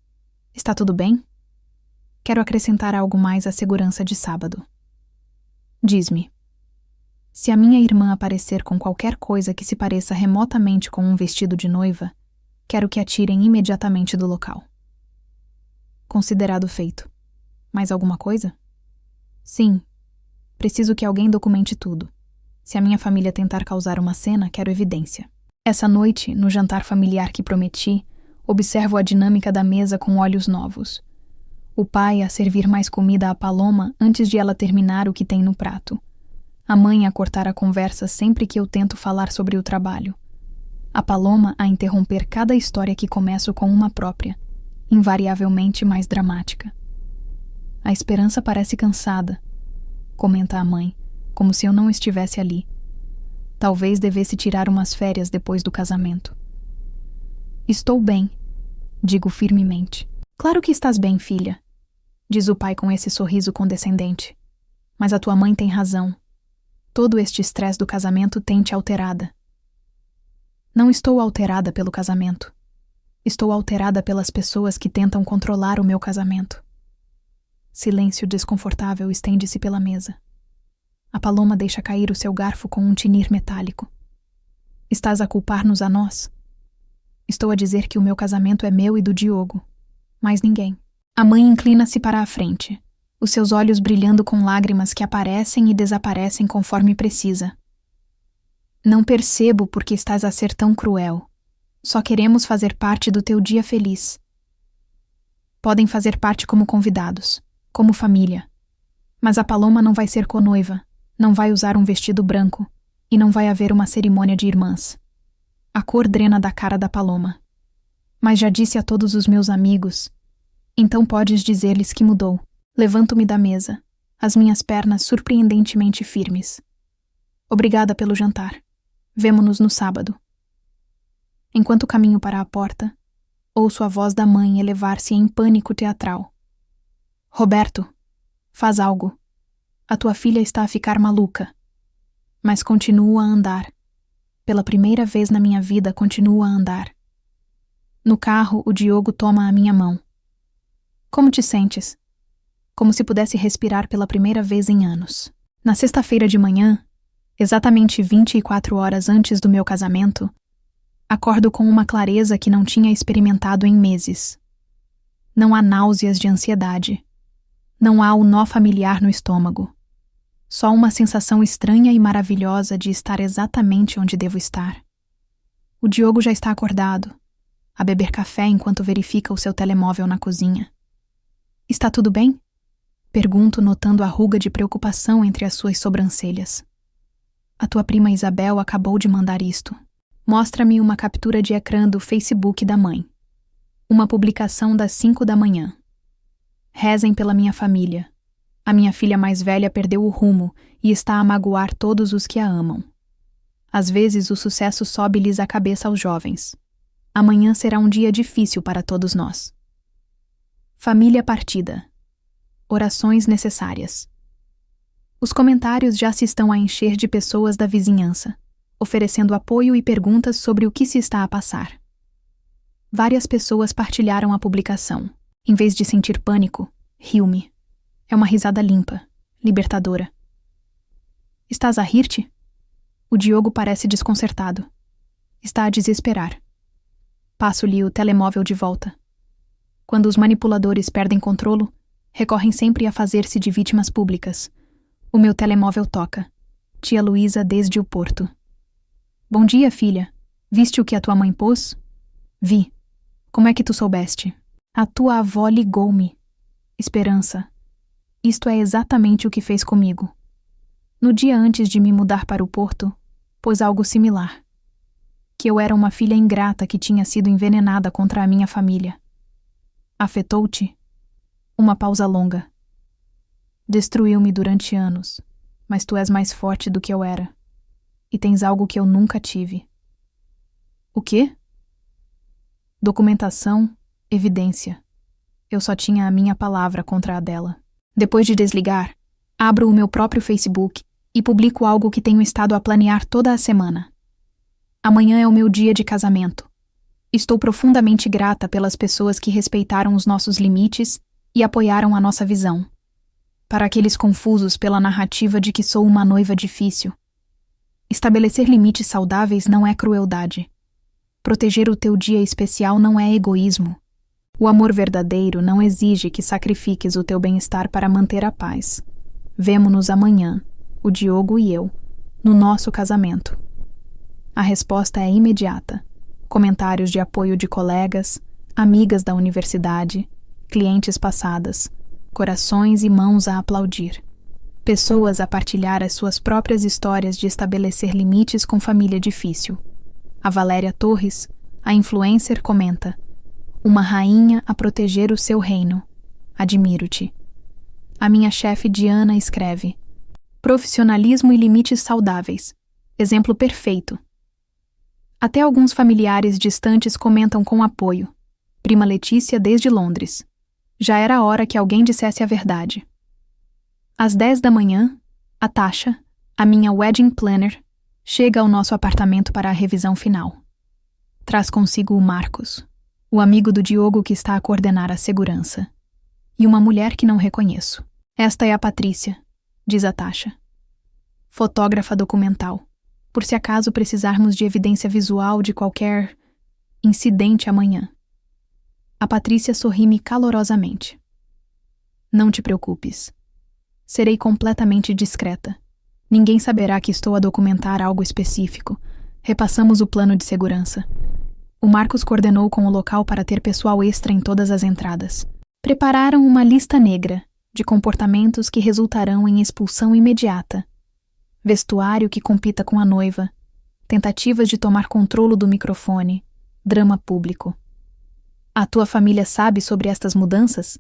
Está tudo bem? Quero acrescentar algo mais à segurança de sábado. Diz-me, se a minha irmã aparecer com qualquer coisa que se pareça remotamente com um vestido de noiva, quero que a tirem imediatamente do local. Considerado feito. Mais alguma coisa? Sim. Preciso que alguém documente tudo. Se a minha família tentar causar uma cena, quero evidência. Essa noite, no jantar familiar que prometi, observo a dinâmica da mesa com olhos novos. O pai a servir mais comida à Paloma antes de ela terminar o que tem no prato. A mãe a cortar a conversa sempre que eu tento falar sobre o trabalho. A Paloma a interromper cada história que começo com uma própria, invariavelmente mais dramática. A Esperança parece cansada, comenta a mãe, como se eu não estivesse ali. Talvez devesse tirar umas férias depois do casamento. Estou bem, digo firmemente. Claro que estás bem, filha, diz o pai com esse sorriso condescendente. Mas a tua mãe tem razão. Todo este estresse do casamento tem-te alterada. Não estou alterada pelo casamento. Estou alterada pelas pessoas que tentam controlar o meu casamento. Silêncio desconfortável estende-se pela mesa. A Paloma deixa cair o seu garfo com um tinir metálico. Estás a culpar-nos a nós? Estou a dizer que o meu casamento é meu e do Diogo. Mais ninguém. A mãe inclina-se para a frente, os seus olhos brilhando com lágrimas que aparecem e desaparecem conforme precisa. Não percebo por que estás a ser tão cruel. Só queremos fazer parte do teu dia feliz. Podem fazer parte como convidados, como família. Mas a Paloma não vai ser conoiva, não vai usar um vestido branco e não vai haver uma cerimônia de irmãs. A cor drena da cara da Paloma. Mas já disse a todos os meus amigos. Então podes dizer-lhes que mudou. Levanto-me da mesa, as minhas pernas surpreendentemente firmes. Obrigada pelo jantar. Vemo-nos no sábado. Enquanto caminho para a porta, ouço a voz da mãe elevar-se em pânico teatral. Roberto, faz algo. A tua filha está a ficar maluca. Mas continuo a andar. Pela primeira vez na minha vida, continuo a andar. No carro, o Diogo toma a minha mão. Como te sentes? Como se pudesse respirar pela primeira vez em anos. Na sexta-feira de manhã, exatamente 24 horas antes do meu casamento, acordo com uma clareza que não tinha experimentado em meses. Não há náuseas de ansiedade. Não há o nó familiar no estômago. Só uma sensação estranha e maravilhosa de estar exatamente onde devo estar. O Diogo já está acordado, a beber café enquanto verifica o seu telemóvel na cozinha. Está tudo bem? Pergunto, notando a ruga de preocupação entre as suas sobrancelhas. A tua prima Isabel acabou de mandar isto. Mostra-me uma captura de ecrã do Facebook da mãe. Uma publicação das 5 da manhã. Rezem pela minha família. A minha filha mais velha perdeu o rumo e está a magoar todos os que a amam. Às vezes o sucesso sobe-lhes a cabeça aos jovens. Amanhã será um dia difícil para todos nós. Família partida. Orações necessárias. Os comentários já se estão a encher de pessoas da vizinhança, oferecendo apoio e perguntas sobre o que se está a passar. Várias pessoas partilharam a publicação. Em vez de sentir pânico, rio-me. É uma risada limpa, libertadora. Estás a rir-te? O Diogo parece desconcertado. Está a desesperar. Passo-lhe o telemóvel de volta. Quando os manipuladores perdem controlo, recorrem sempre a fazer-se de vítimas públicas. O meu telemóvel toca. Tia Luísa desde o Porto. Bom dia, filha. Viste o que a tua mãe pôs? Vi. Como é que tu soubeste? A tua avó ligou-me. Esperança. Isto é exatamente o que fez comigo. No dia antes de me mudar para o Porto, pôs algo similar. Que eu era uma filha ingrata que tinha sido envenenada contra a minha família. Afetou-te? Uma pausa longa. Destruiu-me durante anos, mas tu és mais forte do que eu era. E tens algo que eu nunca tive. O quê? Documentação, evidência. Eu só tinha a minha palavra contra a dela. Depois de desligar, abro o meu próprio Facebook e publico algo que tenho estado a planear toda a semana. Amanhã é o meu dia de casamento. Estou profundamente grata pelas pessoas que respeitaram os nossos limites e apoiaram a nossa visão. Para aqueles confusos pela narrativa de que sou uma noiva difícil. Estabelecer limites saudáveis não é crueldade. Proteger o teu dia especial não é egoísmo. O amor verdadeiro não exige que sacrifiques o teu bem-estar para manter a paz. Vemo-nos amanhã, o Diogo e eu, no nosso casamento. A resposta é imediata. Comentários de apoio de colegas, amigas da universidade, clientes passadas, corações e mãos a aplaudir. Pessoas a partilhar as suas próprias histórias de estabelecer limites com família difícil. A Valéria Torres, a influencer, comenta: uma rainha a proteger o seu reino. Admiro-te. A minha chefe Diana escreve: profissionalismo e limites saudáveis. Exemplo perfeito. Até alguns familiares distantes comentam com apoio. Prima Letícia desde Londres. Já era hora que alguém dissesse a verdade. Às 10 da manhã, a Tasha, a minha wedding planner, chega ao nosso apartamento para a revisão final. Traz consigo o Marcos, o amigo do Diogo que está a coordenar a segurança, e uma mulher que não reconheço. Esta é a Patrícia, diz a Tasha. Fotógrafa documental, por se acaso precisarmos de evidência visual de qualquer incidente amanhã. A Patrícia sorri-me calorosamente. Não te preocupes. Serei completamente discreta. Ninguém saberá que estou a documentar algo específico. Repassamos o plano de segurança. O Marcos coordenou com o local para ter pessoal extra em todas as entradas. Prepararam uma lista negra de comportamentos que resultarão em expulsão imediata. Vestuário que compita com a noiva. Tentativas de tomar controle do microfone. Drama público. A tua família sabe sobre estas mudanças?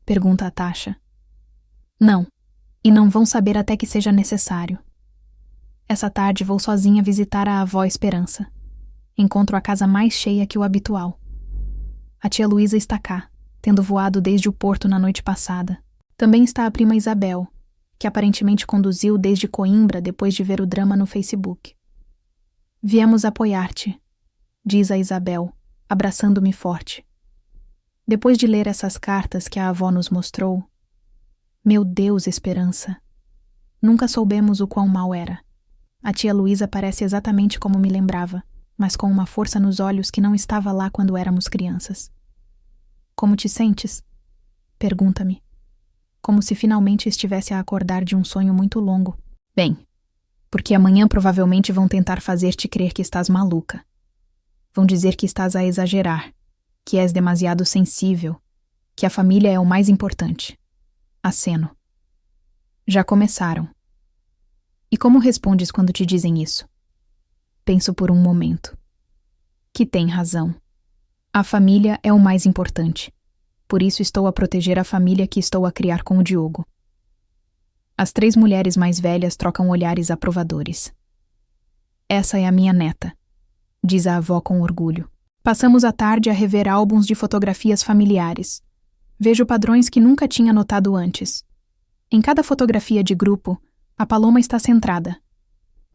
Pergunta a Tasha. Não. E não vão saber até que seja necessário. Essa tarde vou sozinha visitar a avó Esperança. Encontro a casa mais cheia que o habitual. A tia Luísa está cá, tendo voado desde o Porto na noite passada. Também está a prima Isabel, que aparentemente conduziu desde Coimbra depois de ver o drama no Facebook. Viemos apoiar-te, diz a Isabel, abraçando-me forte. Depois de ler essas cartas que a avó nos mostrou, meu Deus, Esperança! Nunca soubemos o quão mal era. A tia Luísa parece exatamente como me lembrava, mas com uma força nos olhos que não estava lá quando éramos crianças. Como te sentes? Pergunta-me. Como se finalmente estivesse a acordar de um sonho muito longo. Bem, porque amanhã provavelmente vão tentar fazer-te crer que estás maluca. Vão dizer que estás a exagerar, que és demasiado sensível, que a família é o mais importante. Aceno. Já começaram. E como respondes quando te dizem isso? Penso por um momento. Que tem razão. A família é o mais importante. Por isso estou a proteger a família que estou a criar com o Diogo. As 3 mulheres mais velhas trocam olhares aprovadores. Essa é a minha neta, diz a avó com orgulho. Passamos a tarde a rever álbuns de fotografias familiares. Vejo padrões que nunca tinha notado antes. Em cada fotografia de grupo, a Paloma está centrada.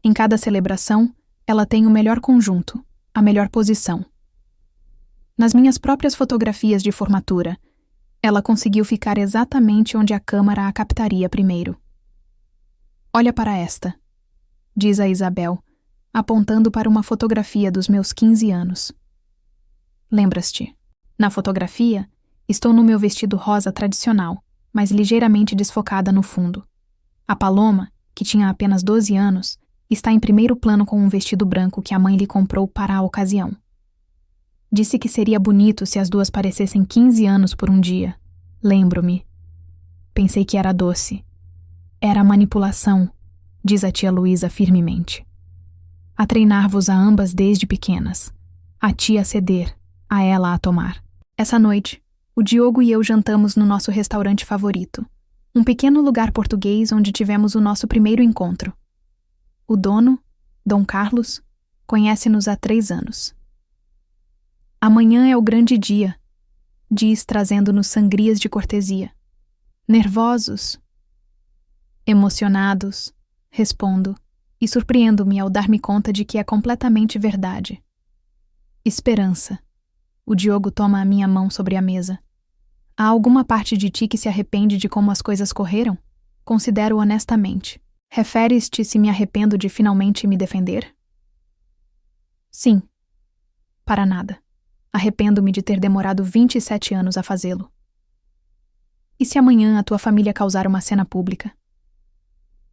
Em cada celebração, ela tem o melhor conjunto, a melhor posição. Nas minhas próprias fotografias de formatura, ela conseguiu ficar exatamente onde a câmera a captaria primeiro. Olha para esta, diz a Isabel, apontando para uma fotografia dos meus 15 anos. Lembras-te? Na fotografia, estou no meu vestido rosa tradicional, mas ligeiramente desfocada no fundo. A Paloma, que tinha apenas 12 anos, está em primeiro plano com um vestido branco que a mãe lhe comprou para a ocasião. Disse que seria bonito se as duas parecessem 15 anos por um dia. Lembro-me. Pensei que era doce. Era manipulação, diz a tia Luísa firmemente. A treinar-vos a ambas desde pequenas. A tia a ceder, a ela a tomar. Essa noite, o Diogo e eu jantamos no nosso restaurante favorito, um pequeno lugar português onde tivemos o nosso primeiro encontro. O dono, Dom Carlos, conhece-nos há 3 anos. Amanhã é o grande dia, diz trazendo-nos sangrias de cortesia. Nervosos? Emocionados, respondo, E surpreendo-me ao dar-me conta de que é completamente verdade. Esperança. O Diogo toma a minha mão sobre a mesa. Há alguma parte de ti que se arrepende de como as coisas correram? Considero honestamente. Referes-te se me arrependo de finalmente me defender? Sim. Para nada. Arrependo-me de ter demorado 27 anos a fazê-lo. E se amanhã a tua família causar uma cena pública?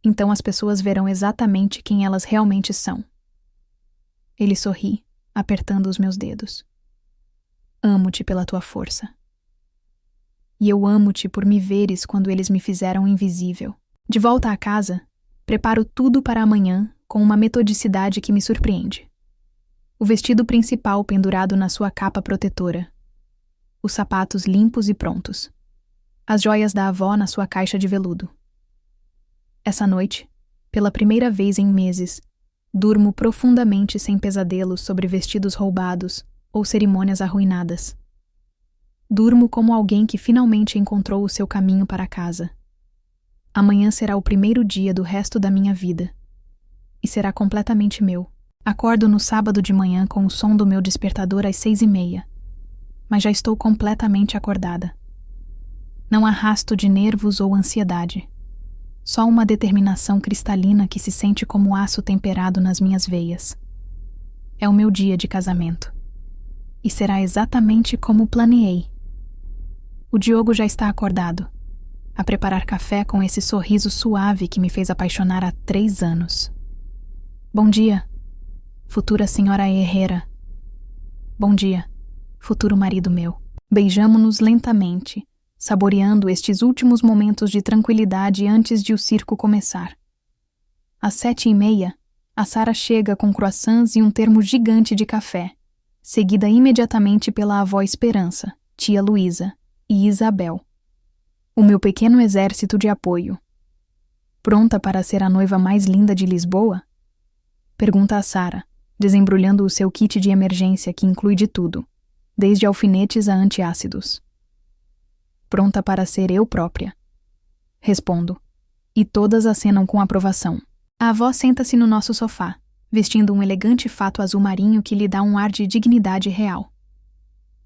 Então as pessoas verão exatamente quem elas realmente são. Ele sorri, apertando os meus dedos. Amo-te pela tua força. E eu amo-te por me veres quando eles me fizeram invisível. De volta à casa, preparo tudo para amanhã com uma metodicidade que me surpreende. O vestido principal pendurado na sua capa protetora. Os sapatos limpos e prontos. As joias da avó na sua caixa de veludo. Essa noite, pela primeira vez em meses, durmo profundamente sem pesadelos sobre vestidos roubados ou cerimônias arruinadas. Durmo como alguém que finalmente encontrou o seu caminho para casa. Amanhã será o primeiro dia do resto da minha vida. E será completamente meu. Acordo no sábado de manhã com o som do meu despertador às 6:30. Mas já estou completamente acordada. Não há rastro de nervos ou ansiedade. Só uma determinação cristalina que se sente como aço temperado nas minhas veias. É o meu dia de casamento. E será exatamente como planeei. O Diogo já está acordado, a preparar café com esse sorriso suave que me fez apaixonar há 3 anos. Bom dia, futura senhora Herrera. Bom dia, futuro marido meu. Beijamo-nos lentamente, saboreando estes últimos momentos de tranquilidade antes de o circo começar. Às 7:30, a Sara chega com croissants e um termo gigante de café, seguida imediatamente pela avó Esperança, tia Luísa e Isabel. O meu pequeno exército de apoio. Pronta para ser a noiva mais linda de Lisboa? Pergunta a Sara, desembrulhando o seu kit de emergência que inclui de tudo, desde alfinetes a antiácidos. Pronta para ser eu própria. Respondo, e todas acenam com aprovação. A avó senta-se no nosso sofá, vestindo um elegante fato azul marinho que lhe dá um ar de dignidade real.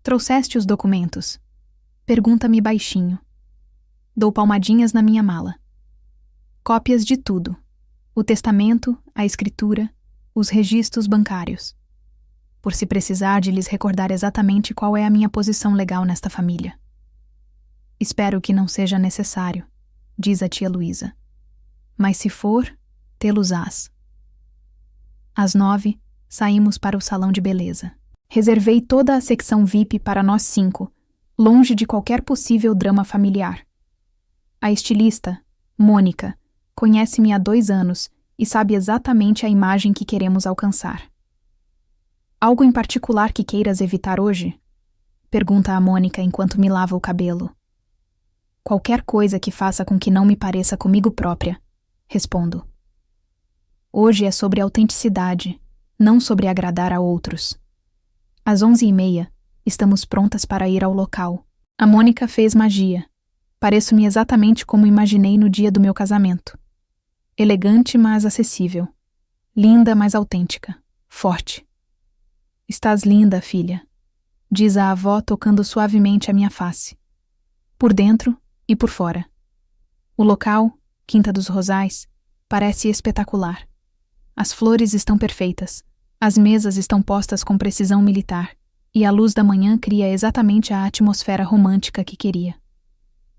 Trouxeste os documentos? Pergunta-me baixinho. Dou palmadinhas na minha mala. Cópias de tudo. O testamento, a escritura, os registros bancários. Por se precisar de lhes recordar exatamente qual é a minha posição legal nesta família. Espero que não seja necessário, diz a tia Luísa. Mas se for, tê-los-ás. Às 9, saímos para o salão de beleza. Reservei toda a secção VIP para nós 5, longe de qualquer possível drama familiar. A estilista, Mônica, conhece-me há 2 anos e sabe exatamente a imagem que queremos alcançar. Algo em particular que queiras evitar hoje? Pergunta a Mônica enquanto me lava o cabelo. Qualquer coisa que faça com que não me pareça comigo própria, respondo. Hoje é sobre autenticidade, não sobre agradar a outros. Às 11:30, estamos prontas para ir ao local. A Mônica fez magia. Pareço-me exatamente como imaginei no dia do meu casamento. Elegante, mas acessível. Linda, mas autêntica. Forte. Estás linda, filha, diz a avó tocando suavemente a minha face. Por dentro e por fora. O local, Quinta dos Rosais, parece espetacular. As flores estão perfeitas. As mesas estão postas com precisão militar. E a luz da manhã cria exatamente a atmosfera romântica que queria.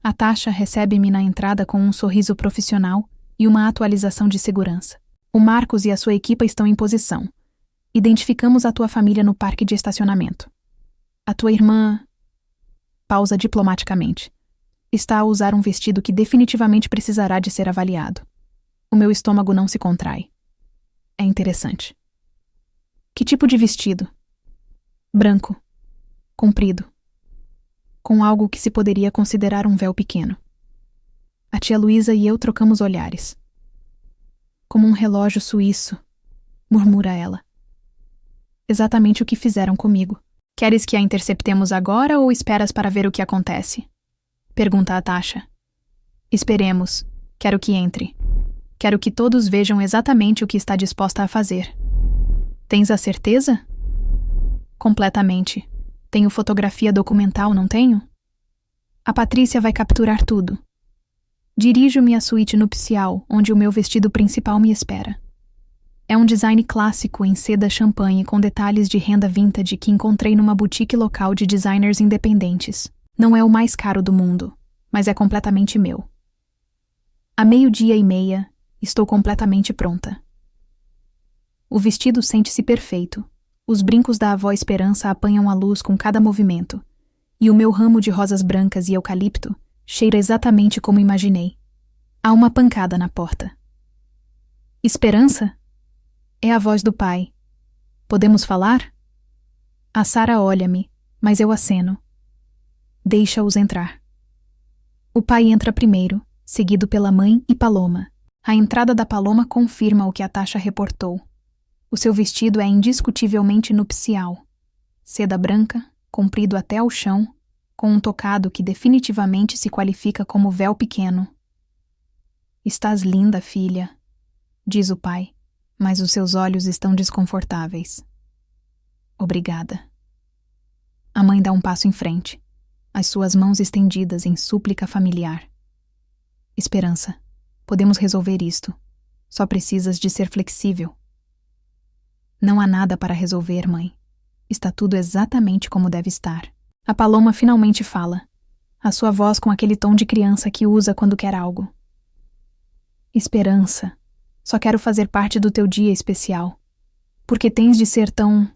A Tasha recebe-me na entrada com um sorriso profissional e uma atualização de segurança. O Marcos e a sua equipa estão em posição. Identificamos a tua família no parque de estacionamento. A tua irmã... Pausa diplomaticamente. Está a usar um vestido que definitivamente precisará de ser avaliado. O meu estômago não se contrai. É interessante. Que tipo de vestido? Branco. Comprido. Com algo que se poderia considerar um véu pequeno. A tia Luísa e eu trocamos olhares. Como um relógio suíço, murmura ela. Exatamente o que fizeram comigo. Queres que a interceptemos agora ou esperas para ver o que acontece? Pergunta a Tasha. Esperemos. Quero que entre. Quero que todos vejam exatamente o que está disposta a fazer. Tens a certeza? Completamente. Tenho fotografia documental, não tenho? A Patrícia vai capturar tudo. Dirijo-me à suíte nupcial, onde o meu vestido principal me espera. É um design clássico em seda champanhe com detalhes de renda vintage que encontrei numa boutique local de designers independentes. Não é o mais caro do mundo, mas é completamente meu. À 12:30, estou completamente pronta. O vestido sente-se perfeito. Os brincos da avó Esperança apanham a luz com cada movimento, e o meu ramo de rosas brancas e eucalipto cheira exatamente como imaginei. Há uma pancada na porta. Esperança? É a voz do pai. Podemos falar? A Sara olha-me, mas eu aceno. Deixa-os entrar. O pai entra primeiro, seguido pela mãe e Paloma. A entrada da Paloma confirma o que a Tasha reportou. O seu vestido é indiscutivelmente nupcial. Seda branca, comprido até ao chão, com um tocado que definitivamente se qualifica como véu pequeno. Estás linda, filha, diz o pai, mas os seus olhos estão desconfortáveis. Obrigada. A mãe dá um passo em frente, as suas mãos estendidas em súplica familiar. Esperança, podemos resolver isto. Só precisas de ser flexível. Não há nada para resolver, mãe. Está tudo exatamente como deve estar. A Paloma finalmente fala, a sua voz com aquele tom de criança que usa quando quer algo. Esperança, só quero fazer parte do teu dia especial. Porque tens de ser tão...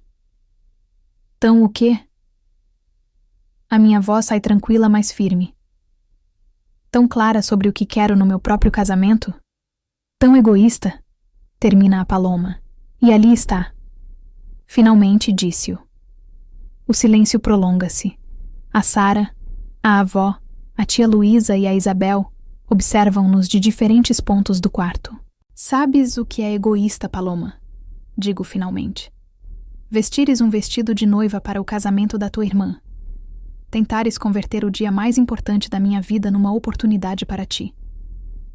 Tão o quê? A minha voz sai tranquila, mas firme. Tão clara sobre o que quero no meu próprio casamento? Tão egoísta? Termina a Paloma. E ali está. Finalmente disse-o. O silêncio prolonga-se. A Sara, a avó, a tia Luísa e a Isabel observam-nos de diferentes pontos do quarto. Sabes o que é egoísta, Paloma? Digo finalmente. Vestires um vestido de noiva para o casamento da tua irmã. Tentares converter o dia mais importante da minha vida numa oportunidade para ti.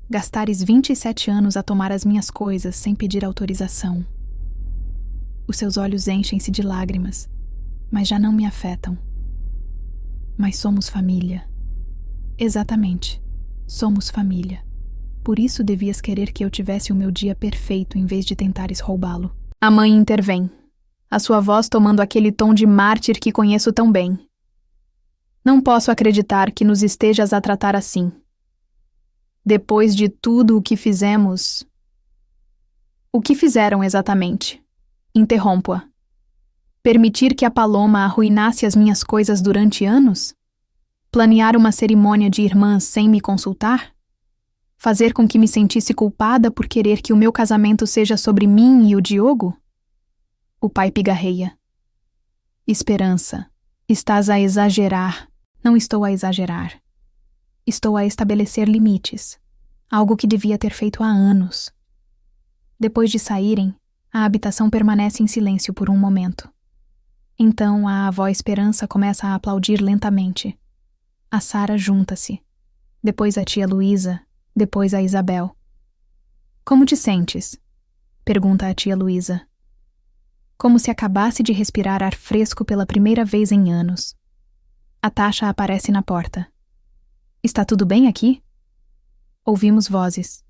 Gastares 27 anos a tomar as minhas coisas sem pedir autorização. Os seus olhos enchem-se de lágrimas, mas já não me afetam. Mas somos família. Exatamente, somos família. Por isso devias querer que eu tivesse o meu dia perfeito em vez de tentares roubá-lo. A mãe intervém, a sua voz tomando aquele tom de mártir que conheço tão bem. Não posso acreditar que nos estejas a tratar assim. Depois de tudo o que fizemos... O que fizeram exatamente? Interrompo-a. Permitir que a Paloma arruinasse as minhas coisas durante anos? Planear uma cerimônia de irmãs sem me consultar? Fazer com que me sentisse culpada por querer que o meu casamento seja sobre mim e o Diogo? O pai pigarreia. Esperança, estás a exagerar. Não estou a exagerar. Estou a estabelecer limites. Algo que devia ter feito há anos. Depois de saírem, a habitação permanece em silêncio por um momento. Então a avó Esperança começa a aplaudir lentamente. A Sara junta-se. Depois a tia Luísa, depois a Isabel. Como te sentes? Pergunta a tia Luísa. Como se acabasse de respirar ar fresco pela primeira vez em anos. A Tasha aparece na porta. Está tudo bem aqui? Ouvimos vozes.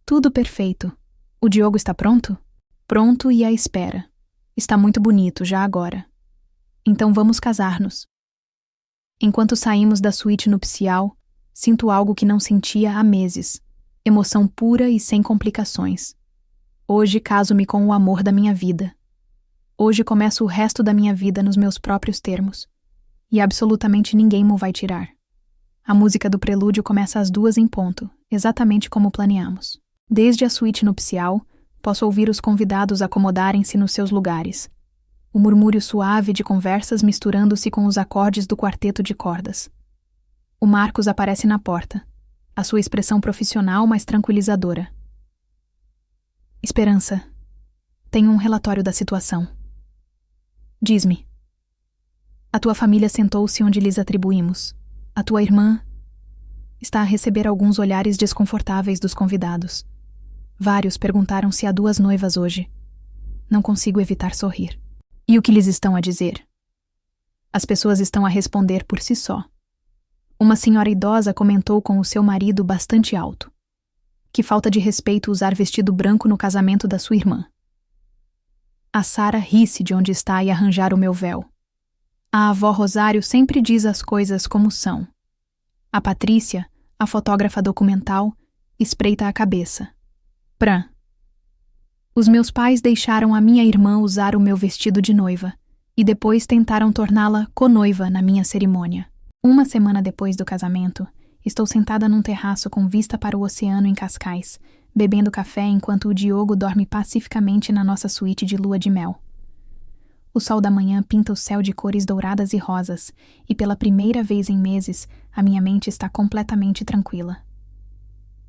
Tudo perfeito. O Diogo está pronto? Pronto e à espera. Está muito bonito já agora. Então vamos casar-nos. Enquanto saímos da suíte nupcial, sinto algo que não sentia há meses. Emoção pura e sem complicações. Hoje caso-me com o amor da minha vida. Hoje começo o resto da minha vida nos meus próprios termos. E absolutamente ninguém me vai tirar. A música do prelúdio começa às 2 em ponto, exatamente como planeamos. Desde a suíte nupcial, posso ouvir os convidados acomodarem-se nos seus lugares. O murmúrio suave de conversas misturando-se com os acordes do quarteto de cordas. O Marcos aparece na porta, a sua expressão profissional mais tranquilizadora. Esperança, tenho um relatório da situação. Diz-me. A tua família sentou-se onde lhes atribuímos. A tua irmã... Está a receber alguns olhares desconfortáveis dos convidados. Vários perguntaram se há duas noivas hoje. Não consigo evitar sorrir. E o que lhes estão a dizer? As pessoas estão a responder por si só. Uma senhora idosa comentou com o seu marido bastante alto. Que falta de respeito usar vestido branco no casamento da sua irmã. A Sara ri-se de onde está e arranjar o meu véu. A avó Rosário sempre diz as coisas como são. A Patrícia, a fotógrafa documental, espreita a cabeça. Pran. Os meus pais deixaram a minha irmã usar o meu vestido de noiva e depois tentaram torná-la co-noiva na minha cerimônia. Uma semana depois do casamento, estou sentada num terraço com vista para o oceano em Cascais, bebendo café enquanto o Diogo dorme pacificamente na nossa suíte de lua de mel. O sol da manhã pinta o céu de cores douradas e rosas, e pela primeira vez em meses, a minha mente está completamente tranquila.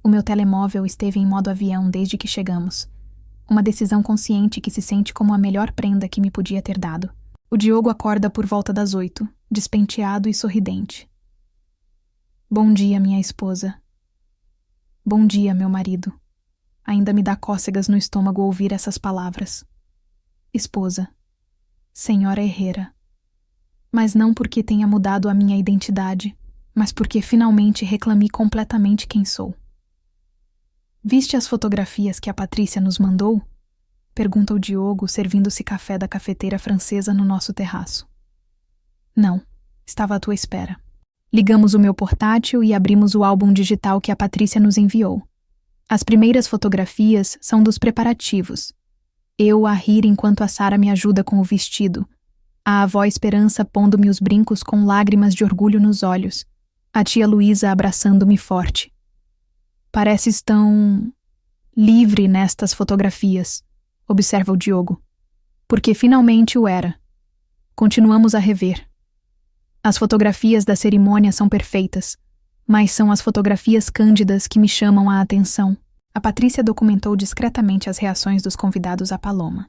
O meu telemóvel esteve em modo avião desde que chegamos. Uma decisão consciente que se sente como a melhor prenda que me podia ter dado. O Diogo acorda por volta das 8, despenteado e sorridente. Bom dia, minha esposa. Bom dia, meu marido. Ainda me dá cócegas no estômago ouvir essas palavras. Esposa. Senhora Herrera. Mas não porque tenha mudado a minha identidade, mas porque finalmente reclamei completamente quem sou. Viste as fotografias que a Patrícia nos mandou? Pergunta o Diogo, servindo-se café da cafeteira francesa no nosso terraço. Não, estava à tua espera. Ligamos o meu portátil e abrimos o álbum digital que a Patrícia nos enviou. As primeiras fotografias são dos preparativos. Eu a rir enquanto a Sara me ajuda com o vestido. A avó Esperança pondo-me os brincos com lágrimas de orgulho nos olhos. A tia Luísa abraçando-me forte. Pareces tão livre nestas fotografias, observa o Diogo. Porque finalmente o era. Continuamos a rever. As fotografias da cerimônia são perfeitas, mas são as fotografias cândidas que me chamam a atenção. A Patrícia documentou discretamente as reações dos convidados à Paloma.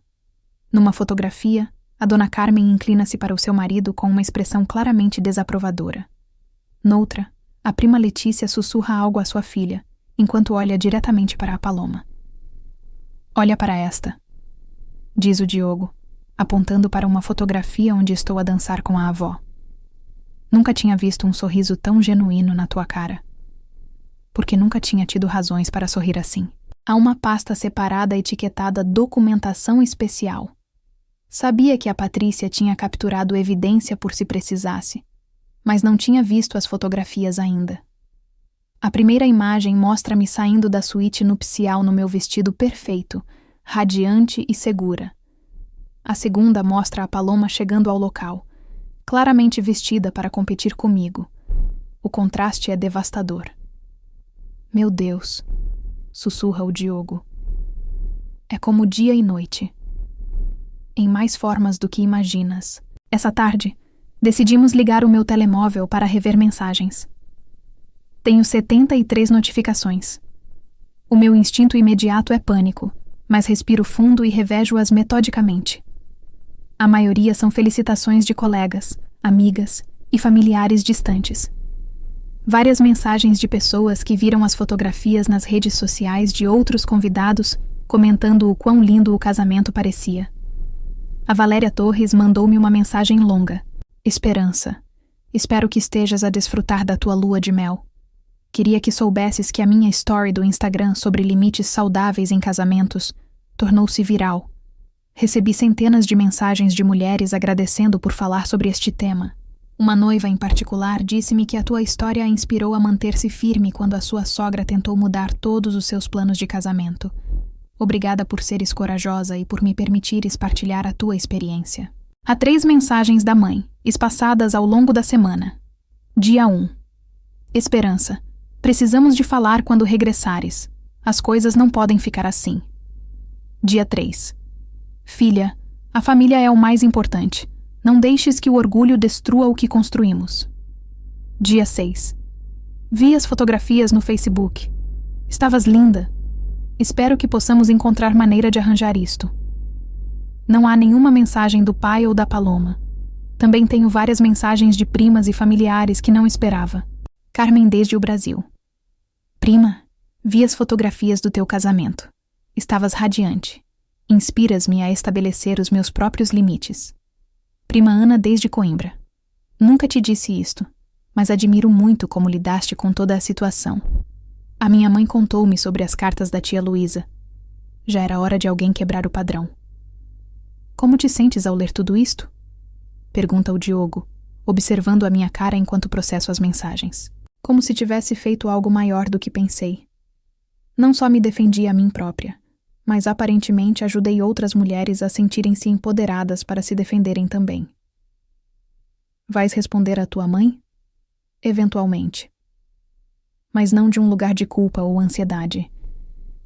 Numa fotografia, a dona Carmen inclina-se para o seu marido com uma expressão claramente desaprovadora. Noutra, a prima Letícia sussurra algo à sua filha, enquanto olha diretamente para a Paloma. Olha para esta, diz o Diogo, apontando para uma fotografia onde estou a dançar com a avó. Nunca tinha visto um sorriso tão genuíno na tua cara. Porque nunca tinha tido razões para sorrir assim. Há uma pasta separada etiquetada Documentação Especial. Sabia que a Patrícia tinha capturado evidência por se precisasse, mas não tinha visto as fotografias ainda. A primeira imagem mostra-me saindo da suíte nupcial no meu vestido perfeito, radiante e segura. A segunda mostra a Paloma chegando ao local, claramente vestida para competir comigo. O contraste é devastador. Meu Deus, sussurra o Diogo. É como dia e noite. Em mais formas do que imaginas. Essa tarde, decidimos ligar o meu telemóvel para rever mensagens. Tenho 73 notificações. O meu instinto imediato é pânico, mas respiro fundo e revejo-as metodicamente. A maioria são felicitações de colegas, amigas e familiares distantes. Várias mensagens de pessoas que viram as fotografias nas redes sociais de outros convidados comentando o quão lindo o casamento parecia. A Valéria Torres mandou-me uma mensagem longa. Esperança, espero que estejas a desfrutar da tua lua de mel. Queria que soubesses que a minha story do Instagram sobre limites saudáveis em casamentos tornou-se viral. Recebi centenas de mensagens de mulheres agradecendo por falar sobre este tema. Uma noiva em particular disse-me que a tua história a inspirou a manter-se firme quando a sua sogra tentou mudar todos os seus planos de casamento. Obrigada por seres corajosa e por me permitires partilhar a tua experiência. Há 3 mensagens da mãe, espaçadas ao longo da semana. Dia 1. Esperança, precisamos de falar quando regressares. As coisas não podem ficar assim. Dia 3. Filha, a família é o mais importante. Não deixes que o orgulho destrua o que construímos. Dia 6. Vi as fotografias no Facebook. Estavas linda. Espero que possamos encontrar maneira de arranjar isto. Não há nenhuma mensagem do pai ou da Paloma. Também tenho várias mensagens de primas e familiares que não esperava. Carmen desde o Brasil. Prima, vi as fotografias do teu casamento. Estavas radiante. Inspiras-me a estabelecer os meus próprios limites. Prima Ana desde Coimbra. Nunca te disse isto, mas admiro muito como lidaste com toda a situação. A minha mãe contou-me sobre as cartas da tia Luísa. Já era hora de alguém quebrar o padrão. Como te sentes ao ler tudo isto? Pergunta o Diogo, observando a minha cara enquanto processo as mensagens. Como se tivesse feito algo maior do que pensei. Não só me defendi a mim própria, mas aparentemente ajudei outras mulheres a sentirem-se empoderadas para se defenderem também. Vais responder à tua mãe? Eventualmente. Mas não de um lugar de culpa ou ansiedade.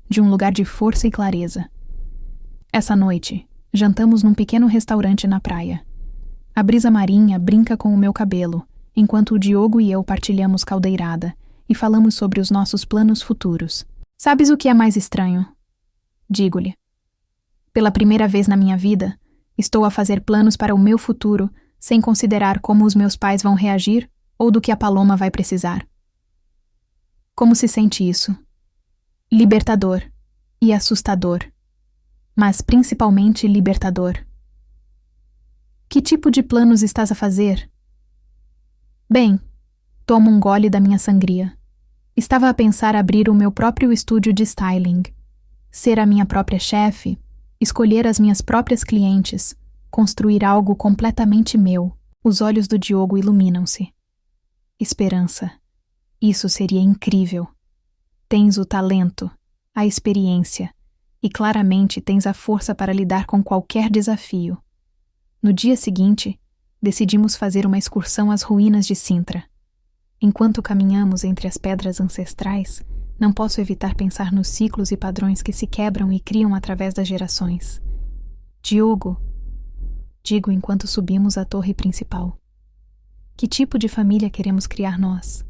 De um lugar de força e clareza. Essa noite, jantamos num pequeno restaurante na praia. A brisa marinha brinca com o meu cabelo, enquanto o Diogo e eu partilhamos caldeirada e falamos sobre os nossos planos futuros. Sabes o que é mais estranho? Digo-lhe. Pela primeira vez na minha vida, estou a fazer planos para o meu futuro sem considerar como os meus pais vão reagir ou do que a Paloma vai precisar. Como se sente isso? Libertador e assustador, mas principalmente libertador. Que tipo de planos estás a fazer? Bem, tomo um gole da minha sangria. Estava a pensar abrir o meu próprio estúdio de styling, ser a minha própria chefe, escolher as minhas próprias clientes, construir algo completamente meu. Os olhos do Diogo iluminam-se. Esperança. Isso seria incrível. Tens o talento, a experiência, e claramente tens a força para lidar com qualquer desafio. No dia seguinte, decidimos fazer uma excursão às ruínas de Sintra. Enquanto caminhamos entre as pedras ancestrais, não posso evitar pensar nos ciclos e padrões que se quebram e criam através das gerações. Diogo, digo enquanto subimos a torre principal. Que tipo de família queremos criar nós?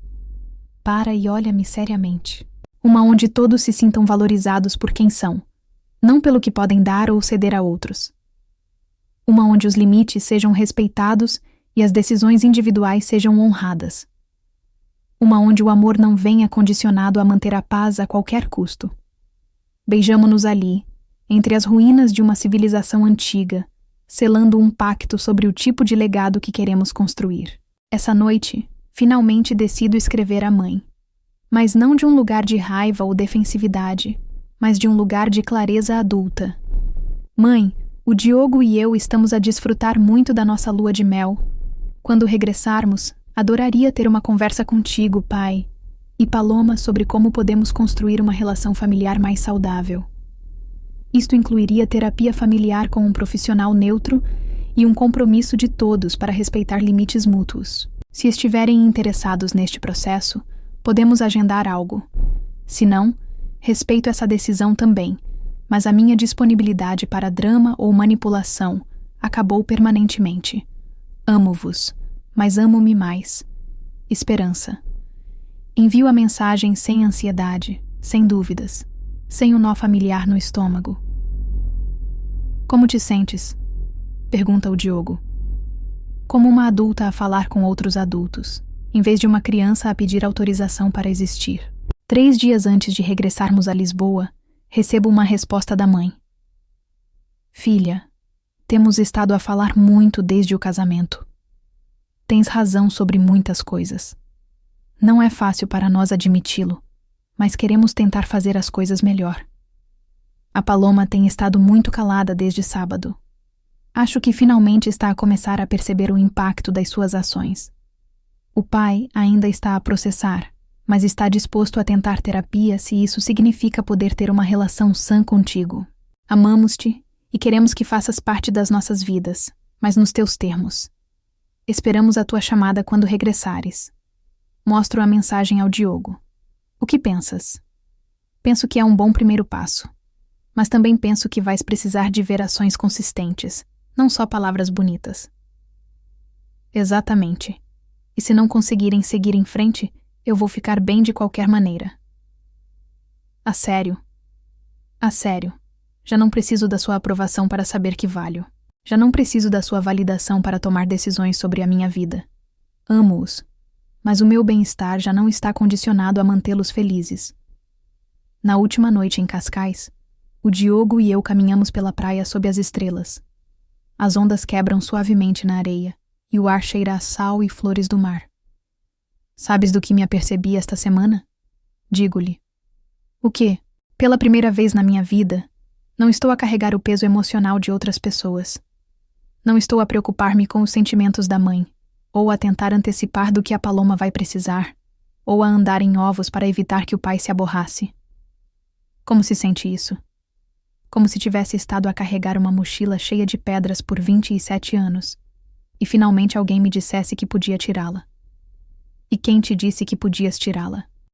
Para e olha-me seriamente. Uma onde todos se sintam valorizados por quem são, não pelo que podem dar ou ceder a outros. Uma onde os limites sejam respeitados e as decisões individuais sejam honradas. Uma onde o amor não venha condicionado a manter a paz a qualquer custo. Beijamo-nos ali, entre as ruínas de uma civilização antiga, selando um pacto sobre o tipo de legado que queremos construir. Essa noite, finalmente decido escrever à mãe. Mas não de um lugar de raiva ou defensividade, mas de um lugar de clareza adulta. Mãe, o Diogo e eu estamos a desfrutar muito da nossa lua de mel. Quando regressarmos, adoraria ter uma conversa contigo, pai, e Paloma sobre como podemos construir uma relação familiar mais saudável. Isto incluiria terapia familiar com um profissional neutro e um compromisso de todos para respeitar limites mútuos. Se estiverem interessados neste processo, podemos agendar algo. Se não, respeito essa decisão também, mas a minha disponibilidade para drama ou manipulação acabou permanentemente. Amo-vos, mas amo-me mais. Esperança. Envio a mensagem sem ansiedade, sem dúvidas, sem um nó familiar no estômago. Como te sentes? Pergunta o Diogo. Como uma adulta a falar com outros adultos, em vez de uma criança a pedir autorização para existir. 3 dias antes de regressarmos a Lisboa, recebo uma resposta da mãe. Filha, temos estado a falar muito desde o casamento. Tens razão sobre muitas coisas. Não é fácil para nós admiti-lo, mas queremos tentar fazer as coisas melhor. A Paloma tem estado muito calada desde sábado. Acho que finalmente está a começar a perceber o impacto das suas ações. O pai ainda está a processar, mas está disposto a tentar terapia se isso significa poder ter uma relação sã contigo. Amamos-te e queremos que faças parte das nossas vidas, mas nos teus termos. Esperamos a tua chamada quando regressares. Mostro a mensagem ao Diogo. O que pensas? Penso que é um bom primeiro passo, mas também penso que vais precisar de ver ações consistentes, não só palavras bonitas. Exatamente. E se não conseguirem seguir em frente, eu vou ficar bem de qualquer maneira. A sério. A sério. Já não preciso da sua aprovação para saber que valho. Já não preciso da sua validação para tomar decisões sobre a minha vida. Amo-os, mas o meu bem-estar já não está condicionado a mantê-los felizes. Na última noite em Cascais, o Diogo e eu caminhamos pela praia sob as estrelas. As ondas quebram suavemente na areia, e o ar cheira a sal e flores do mar. Sabes do que me apercebi esta semana? Digo-lhe. O quê? Pela primeira vez na minha vida, não estou a carregar o peso emocional de outras pessoas. Não estou a preocupar-me com os sentimentos da mãe, ou a tentar antecipar do que a Paloma vai precisar, ou a andar em ovos para evitar que o pai se aborrasse. Como se sente isso? Como se tivesse estado a carregar uma mochila cheia de pedras por 27 anos, e finalmente alguém me dissesse que podia tirá-la. E quem te disse que podias tirá-la?